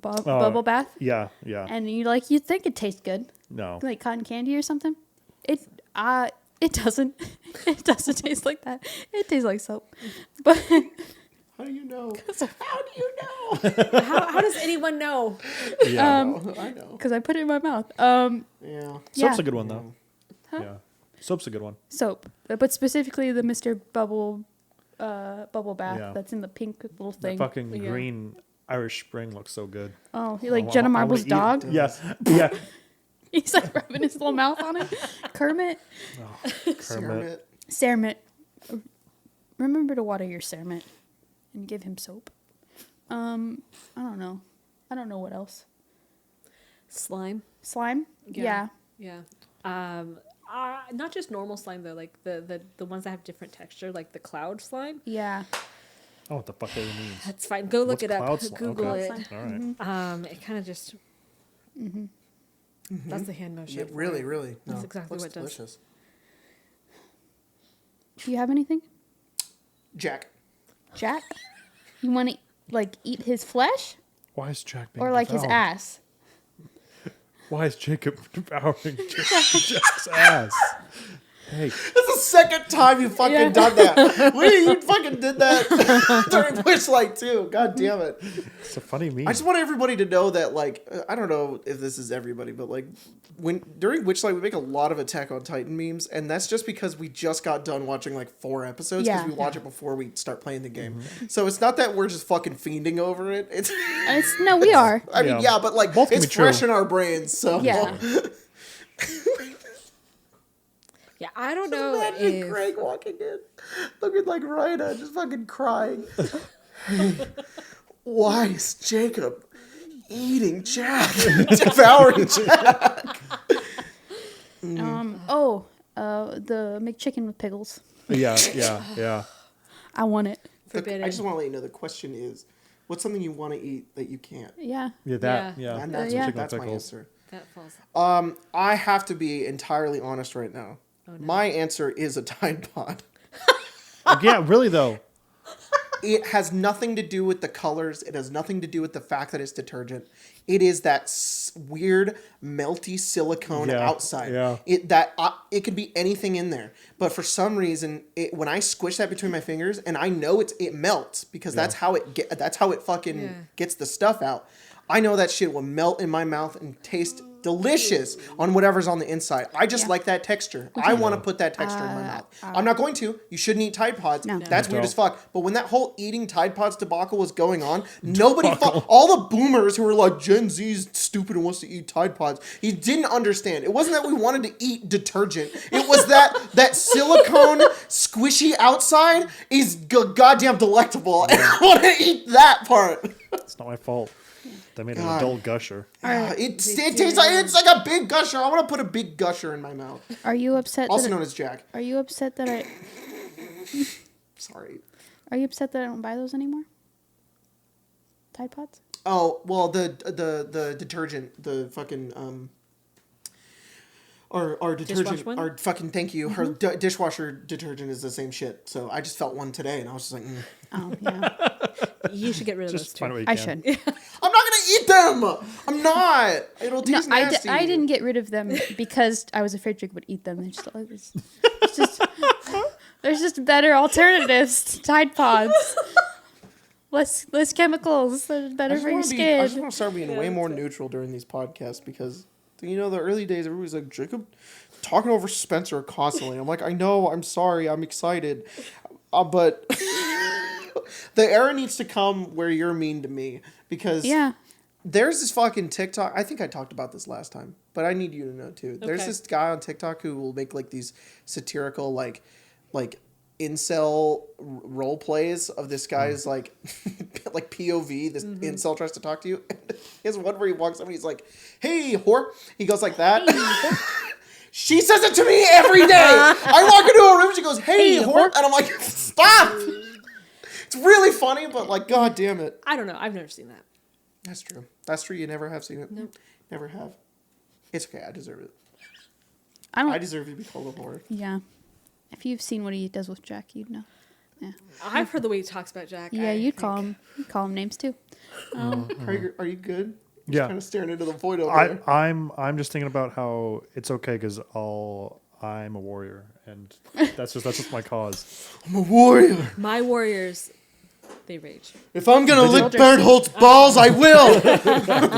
bubble bath? Yeah, yeah. And you think it tastes good, No. like cotton candy or something. It doesn't. It doesn't taste like that. It tastes like soap. But How do you know? How do you How does anyone know? Yeah. I know. Because I put it in my mouth. Yeah. Soap's yeah. a good one though. Yeah. Soap's a good one. Soap, but specifically the Mr. Bubble bath Yeah. that's in the pink little The thing. fucking green Irish Spring looks so good. Oh, you like I Jenna wanna Marble's eat it. dog? Yeah. Yeah. He's like rubbing his little mouth on it. Kermit. Kermit. Cermit. Remember to water your Cermit and give him soap. I don't know. I don't know what else. Slime. Slime? Yeah. Yeah. Not just normal slime though, like the ones that have different texture, like the cloud slime. Yeah. Oh, what the fuck that means? That's fine. Go look What's it up. cloud slime? Google Okay. it. All right. It kind of just. That's the hand motion. Yeah, really, really. No, That's exactly looks what it does. delicious. Do you have anything? Jack. Jack? You want to like eat his flesh Why is Jack being or like his devoured? ass? Why is Jacob devouring Jack's ass? Hey, That's the second time you fucking done that. You fucking did that during Witchlight too. God damn it. it's a funny meme. I just want everybody to know that, like, I don't know if this is everybody, but like, during Witchlight we make a lot of Attack on Titan memes, and that's just because we just got done watching like 4 episodes because Yeah. we watch it before we start playing the game. So it's not that we're just fucking fiending over it. It's No, we are. I mean, yeah, but like Both can it's be true. fresh in our brains. So Yeah. Yeah, I don't know imagine if Craig walking in, looking like Rhina, just fucking crying. Why is Jacob eating Jack? Devouring Jack? The McChicken with pickles. Yeah. I want it. forbidden. I just want to let you know the question is, what's something you want to eat that you can't? Yeah. Yeah, that. Yeah. Yeah. And that's, Yeah. that's my Pickles. answer. that falls. I have to be entirely honest right now. Oh, My answer is a Tide Pod. Yeah, really though. It has nothing to do with the colors. It has nothing to do with the fact that it's detergent. It is that weird melty silicone Yeah, outside. yeah. It could be anything in there, but for some reason, when I squish that between my fingers, and I know it melts because that's how it fucking gets the stuff out. I know that shit will melt in my mouth and taste delicious on whatever's on the inside. I just like that texture. I want to put that texture in my mouth. I'm not going to. You shouldn't eat Tide Pods. No. That's weird Don't. as fuck. But when that whole eating Tide Pods debacle was going on, all the boomers who were like, Gen Z's stupid and wants to eat Tide Pods, he didn't understand. It wasn't that we wanted to eat detergent. It was that silicone squishy outside is goddamn delectable. And I want to eat that part. It's not my fault. They made an God. adult gusher. It tastes like it's like a big gusher. I want to put a big gusher in my mouth. Are you upset? Also known as Jack. Are you upset that I? Sorry. Are you upset that I don't buy those anymore? Tide Pods. Oh well, the detergent, the fucking our detergent, Dishwash one? our fucking thank you. Her dishwasher detergent is the same shit. So I just felt one today, and I was just like, Oh yeah. You should get rid of those Just too. find a way you I can. should. I'm not gonna eat them. I'm not. It'll No, taste nasty. I didn't get rid of them because I was afraid Jake would eat them. It's just there's just better alternatives to Tide Pods. Less chemicals. They're better for your I skin. just want to start being way more neutral during these podcasts because, you know, the early days, everybody's like, Jacob talking over Spencer constantly. I'm like, I know, I'm sorry, I'm excited. But the era needs to come where you're mean to me because there's this fucking TikTok. I think I talked about this last time, but I need you to know too. There's Okay. this guy on TikTok who will make like these satirical, like incel role plays of this guy's like POV. This incel tries to talk to you. He has one where he walks up and he's like, "Hey, whore." He goes like that. She says it to me every day. I walk into a room and she goes, "Hey, whore," and I'm like, "Stop." It's really funny, but like, god damn it. I don't know. I've never seen that. That's true. That's true. You never have seen it. Nope. Never have. It's okay. I deserve it. I I deserve to be called a whore. Yeah. If you've seen what he does with Jack, you'd know. Yeah. I've heard the way he talks about Jack. Yeah, I you'd think. call him names too. Craig, are you good? Yeah. Kind of staring into the void over there. I'm just thinking about how it's okay because I'm a warrior and that's just my cause. I'm a warrior. My warriors They rage. If I'm gonna lick Soldiers. Bertholdt's balls, I will.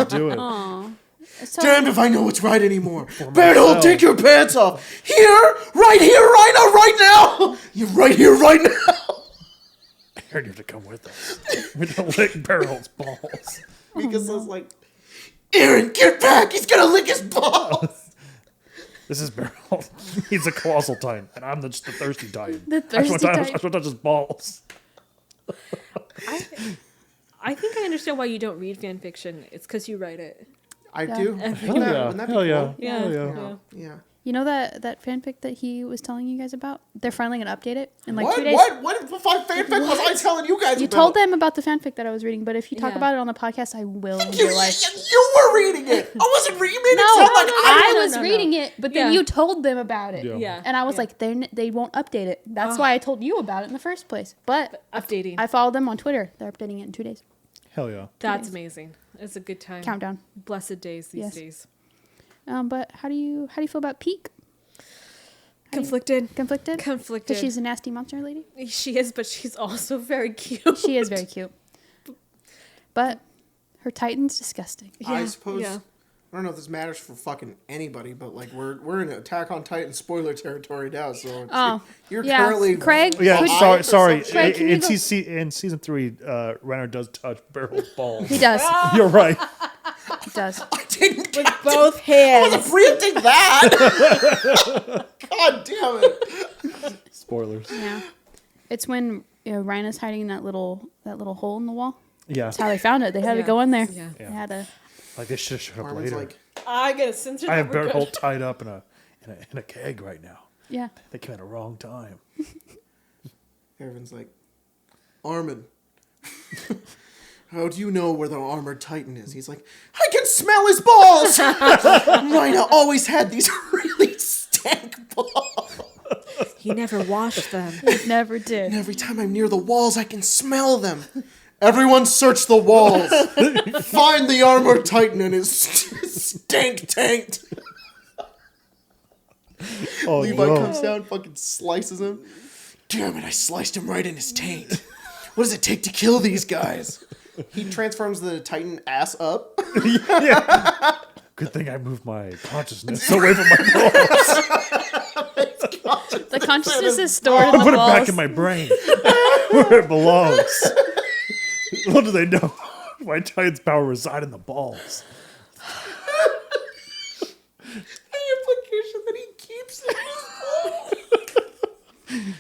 Do it. Aw. So, Damned if I know what's right anymore. myself. Berthold, take your pants off. Here, right now. You're right here, right now. You have to come with us. We're gonna lick Berthold's balls. Because I was like, Aaron, get back. He's gonna lick his balls. This is Berthold. He's a colossal titan, and I'm just the thirsty titan. The I just thirsty want titan. to touch his balls. I think I understand why you don't read fan fiction. It's because you write it. I Yeah. do. Hell yeah. Wouldn't that be Hell yeah. cool? Yeah. Hell yeah. Yeah. Yeah. you know that fanfic that he was telling you guys about? They're finally gonna update it in like What? 2 days. What fanfic was I telling you guys You about? told them about the fanfic that I was reading, but if you talk Yeah. about it on the podcast, I will in You, real life. you were reading it. I wasn't reading it. No, It sounded like I no, was no, no. reading it, but then Yeah. you told them about it. Yeah. Yeah. And I was Yeah. like, they won't update it. That's why I told you about it in the first place. But Updating. I followed them on Twitter. They're updating it in 2 days. Hell yeah. That's amazing. It's a good time. Countdown. Blessed days these Yes. days. But how do you feel about Peak? Conflicted. Conflicted? Conflicted. Because she's a nasty monster lady? She is, but she's also very cute. She is very cute. But her Titan's disgusting. I Yeah, suppose. yeah. I don't know if this matters for fucking anybody, but like we're in Attack on Titan spoiler territory now. So it's- Oh, you're yeah. currently Craig, Yeah, could- Sorry. sorry. Craig, can you In, go- in season 3, Renner does touch Berthold's balls. He does. You're right. He does. I didn't get Both I wasn't hands. preempting that. God damn it! Spoilers. Yeah. It's when Rhina's hiding in that little hole in the wall. Yeah. That's how they found it. They had to Yeah. go in there. Yeah. They had to. Like they should have showed up Armin's later. like, I gotta censor I have that. We're good. Berthold tied up in a keg right now. Yeah. They came at a wrong time. Ervin's like, Armin, how do you know where the armored Titan is? He's like, I can smell his balls. Rhina always had these really stank balls. He never washed them. Never did. And every time I'm near the walls, I can smell them. Everyone search the walls. Find the armored Titan and his stank tanked. Oh, Levi no. comes down, fucking slices him. Damn it, I sliced him right in his taint. What does it take to kill these guys? He transforms the Titan ass up. Yeah. Good thing I moved my consciousness away from my balls. The consciousness is stored in I the put it balls. back in my brain where it belongs. What do they know? My Titan's power reside in the balls. The implication that he keeps it in his balls.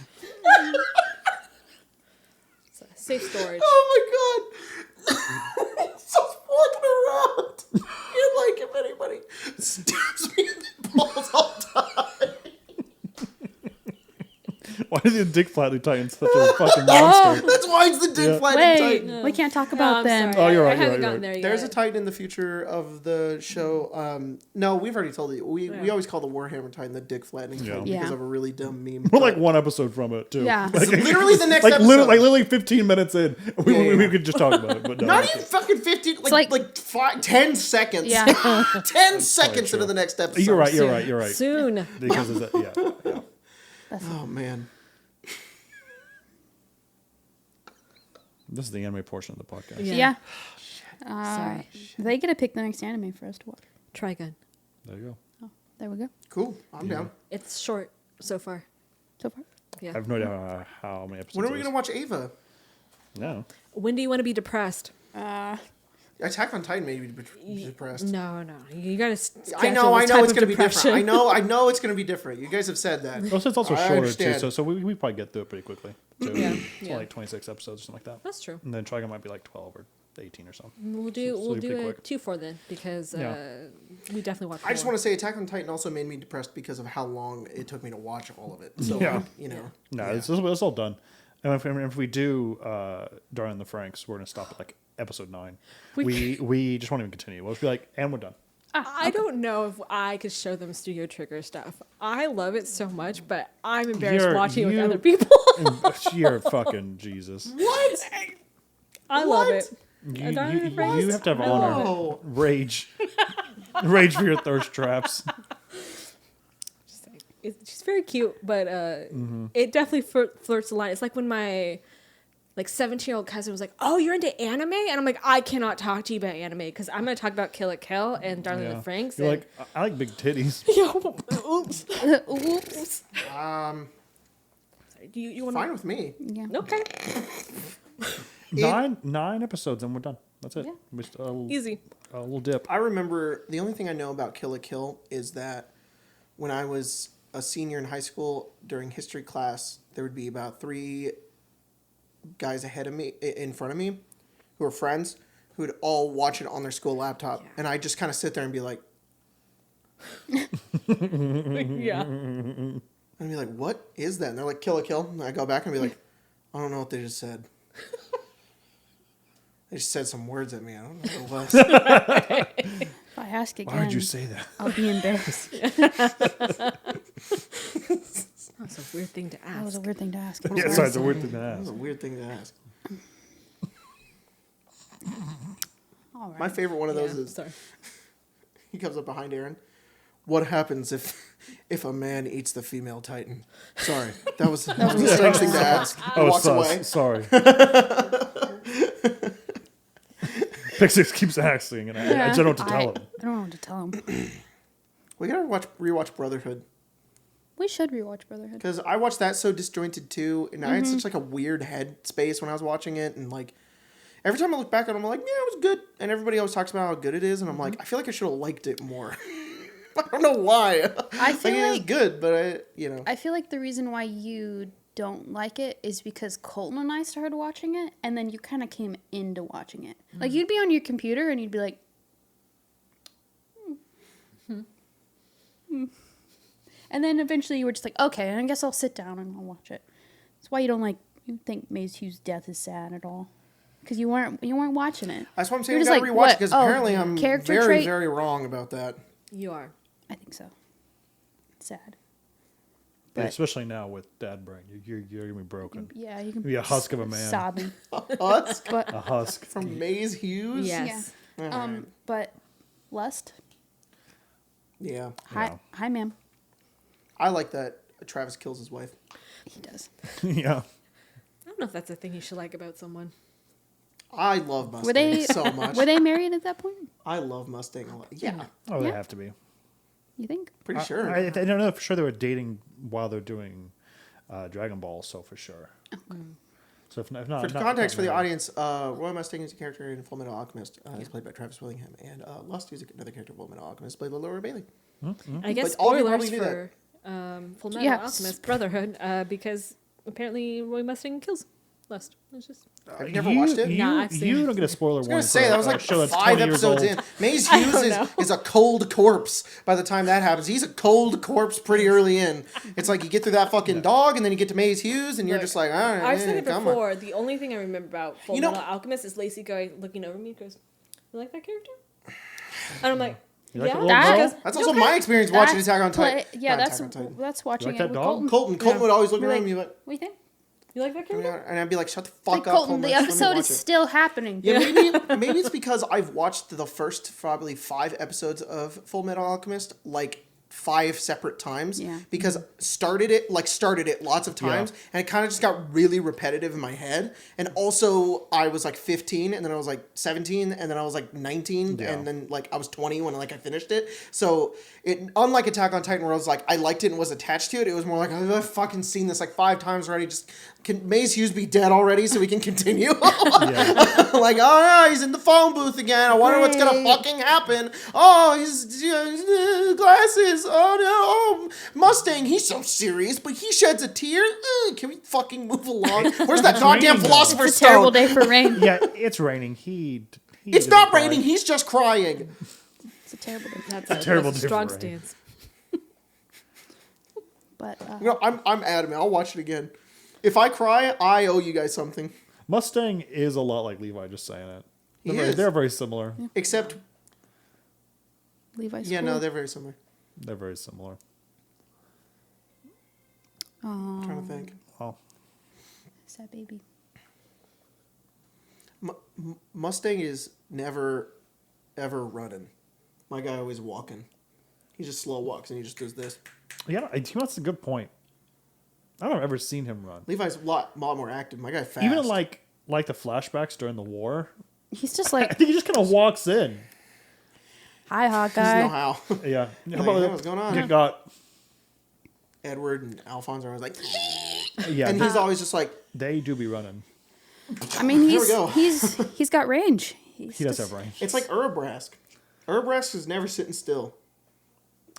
Safe storage. Oh my god. He's just walking around. You're like, if anybody stabs me in the balls, I'll die. Why is the Dick Flatley Titan such a fucking monster? That's why it's the dick Yeah. flying Wait, Titan. we can't talk No, about I'm them. sorry. Oh, you're right, I you're haven't right, gotten you're there yet. There's a Titan in the future of the show. No, we've already told you. We always call the Warhammer Titan the dick flattening Titan Yeah. because of a really dumb meme. We're like one episode from it, too. Yeah. It's literally the next Like episode. literally 15 minutes in, we could just talk about it. But no. Not even fucking 15, like 10 seconds. Yeah. 10 seconds true. into the next episode. You're right, you're right. Soon. Because of that, yeah. Oh, man. This is the anime portion of the podcast. Yeah. Sorry. They get to pick the next anime for us to watch. Trigun. There you go. There we go. Cool. I'm down. It's short so far. So far. Yeah. I have no idea how many episodes. When are we it going to watch Ava? is. No. When do you want to be depressed? Attack on Titan made me depressed. No. You gotta. I know it's going to be different. I know it's going to be different. You guys have said that. Well, it's also I shorter understand. too, so we probably get through it pretty quickly. Too. Yeah, It's yeah. only like 26 episodes or something like that. That's true. And then Trigon might be like 12 or 18 or something. We'll do So pretty a quick. 2-4 then because Yeah. we definitely watch. I just want to say Attack on Titan also made me depressed because of how long it took me to watch all of it. So, Yeah. you know. No, yeah. it's all done. And if we do during the Franxx, we're gonna stop at like episode 9. We just won't even continue. We'll just be like, and we're done. I don't know if I could show them Studio Trigger stuff. I love it so much, but I'm embarrassed watching it with other people. You're fucking Jesus. What? I love it. You, And I'm you embarrassed. have to have I honor, love rage, rage for your thirst traps. She's very cute, but it definitely flirts the line. It's like when my like 17-year-old cousin was like, "Oh, you're into anime?" And I'm like, "I cannot talk to you about anime because I'm going to talk about Kill la Kill and Darling in the Franxx." You're like, I like big titties. Oops. Oops. Sorry, you want Fine with me. Yeah. Okay. 9 episodes and we're done. That's it. Yeah. Just Easy. a little dip. I remember the only thing I know about Kill la Kill is that when I was a senior in high school during history class, there would be about 3 guys ahead of me, in front of me, who were friends, who would all watch it on their school laptop, and I just kind of sit there and be like, Yeah. and be like, what is that? And they're like, Kill la Kill. And I go back and be like, I don't know what they just said. They just said some words at me. I don't know what it was. If I ask again, Why would you say that? I'll be embarrassed. That's a weird thing to That was ask. a weird thing to ask. Yeah, sorry, it's a weird thing to That was ask. a weird thing to ask. All right. My favorite one of those is, Sorry. he comes up behind Aaron. What happens if a man eats the female Titan? Sorry, that was a strange thing to ask. He Oh, walks away. sorry. Pixix keeps asking, and I don't know what to tell him. I don't know what to tell him. We gotta rewatch Brotherhood, We should rewatch Brotherhood. because I watched that so disjointed too, and I had such like a weird head space when I was watching it, and like every time I look back at it, I'm like, yeah, it was good, and everybody always talks about how good it is, and I'm like, I feel like I should have liked it more. I don't know why. I feel it was like good, but I feel like the reason why you don't like it is because Colton and I started watching it, and then you kind of came into watching it. Like, you'd be on your computer, and you'd be like, and then eventually you were just like, okay, I guess I'll sit down and I'll watch it. That's why you think Maes Hughes' death is sad at all, because you weren't watching it. that's what I'm saying. You're We just gotta like, rewatch what? it, because Oh, apparently I'm character very, trait? very wrong about that. You are. I think so. It's sad. Yeah, But- especially now with dad brain, you're gonna be broken. Yeah, you can Be a husk of a man. sobbing, Us but A husk. from Maes Hughes. Yes. but Lust. Yeah, Hi, ma'am. I like that Travis kills his wife. He does. Yeah. I don't know if that's a thing you should like about someone. I love Mustang Were they so much. Were they married at that point? I love Mustang a lot. Yeah, Oh, they Yeah. have to be. You think? pretty sure. I don't know for sure they were dating while they're doing Dragon Ball, so for sure. So if not, For not context for the married. audience, Roy Mustang is a character in Fullmetal Alchemist. He's played by Travis Willingham, and Lust is another character in Fullmetal Alchemist, played by Laura Bailey. I guess But all of you spoilers probably knew for Fullmetal Yeah. Alchemist Brotherhood because apparently Roy Mustang kills Lust. It's just Have you never watched it? Nah, I've seen You it. don't get a spoiler I was warning. gonna say that was like show that's 5 20 years episodes old. in. Maes I Hughes don't is, know. is a cold corpse by the time that happens. He's a cold corpse pretty early in. It's like you get through that fucking dog, and then you get to Maes Hughes, and you're Look, just like, all right, I've said it come on. before. The only thing I remember about Fullmetal You know- Alchemist is Lacey looking over me, goes, "You like that character?" And I'm like, You like "Yeah." that little girl? Because- That's also my experience watching That's Attack on Titan. Yeah, Not that's Attack on Titan. that's watching like it that with dog? Colton. Colton would always look We're around like, and be like, What do you think? You like that character? and I'd be like, shut the Like, fuck up, Colton, the let me episode watch is it. still happening. Yeah, maybe it's because I've watched the first probably 5 episodes of Fullmetal Alchemist like 5 separate times. Yeah. Because started it lots of times, and it kind of just got really repetitive in my head. And also, I was like 15, and then I was like 17, and then I was like 19, Yeah. and then like I was 20 when like I finished it. So it, unlike Attack on Titan, where I was like I liked it and was attached to it, it was more like I've fucking seen this like 5 times already. Just can Maes Hughes be dead already so we can continue? Yeah. Like, oh no, he's in the phone booth again. I wonder what's gonna Great. fucking happen. Oh, his glasses. Oh no, oh Mustang. He's so serious, but he sheds a tear. Can we fucking move along? Where's that goddamn raining, though. philosopher's It's a terrible stone? day for rain. Yeah, it's raining. He It's didn't not cry. raining. He's just crying. It's a terrible day. That's a terrible that's a strong difference. stance. But You know, I'm adamant. I'll watch it again. If I cry, I owe you guys something. Mustang is a lot like Levi. Just saying it. He is. They're very similar. Except, Levi's yeah, cool. no, they're very similar. They're very similar. I'm trying to think. Oh, Sad baby. Mustang is never, ever running. My guy always walking. He just slow walks and he just does this. yeah. That's a good point. I don't ever seen him run. Levi's a lot more active. My guy fast. Even like like the flashbacks during the war. He's just I like, think he just kind of walks in. hi, He doesn't Hawkeye. know how. Yeah. Like, hey, what's going on? Get got. Edward and Alphonse are always like, Yeah. and he's always just like, They do be running. I mean, Here we go. he's got range. He does have range. it's like Urabrask. Urabrask is never sitting still.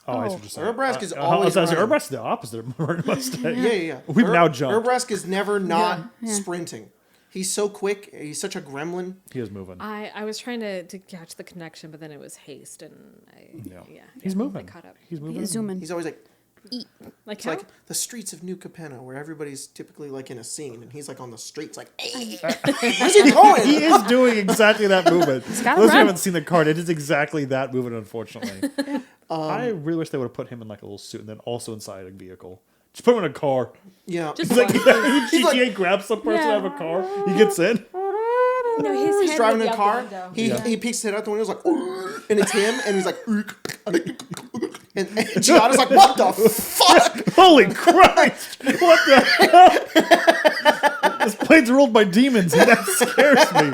Oh, I see what you're saying. Urabrask is always running. running. Urabrask is the opposite of Mustang. Yeah. We've now jumped. Urabrask is never not Yeah. sprinting. He's so quick. He's such a gremlin. He is moving. I was trying to catch the connection, but then it was haste, and He's moving. I caught up. He's moving. He's zooming. He's always like, Like it's how? like the streets of New Capenna, where everybody's typically like in a scene, and he's like on the streets, like, hey, where's he going? He is doing exactly that movement. gotta Those who run. haven't seen the card, it is exactly that movement, unfortunately. I really wish they would have put him in like a little suit and then also inside a vehicle. Just put him in a car. Yeah. Just It's like one. GTA grabs some person out of a car. He gets in. No, his He's head driving would a be out car. the window. He peeks his head out the window. He's like, and it's him, and he's like, and Gianna's like, what the fuck? Holy Christ! What the hell? This plane's ruled by demons, and that scares me.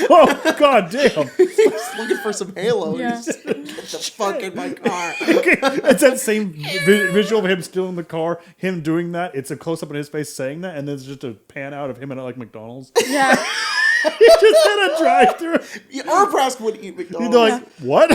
Oh, god damn. He's looking for some Halo. Yeah. He's just, get the fuck in my car. It's that same visual of him stealing the car, him doing that. It's a close up in his face saying that, and then it's just a pan out of him at like McDonald's. Yeah. He just had a drive through. Yeah, Urabrask would eat He'd McDonald's. be like, what?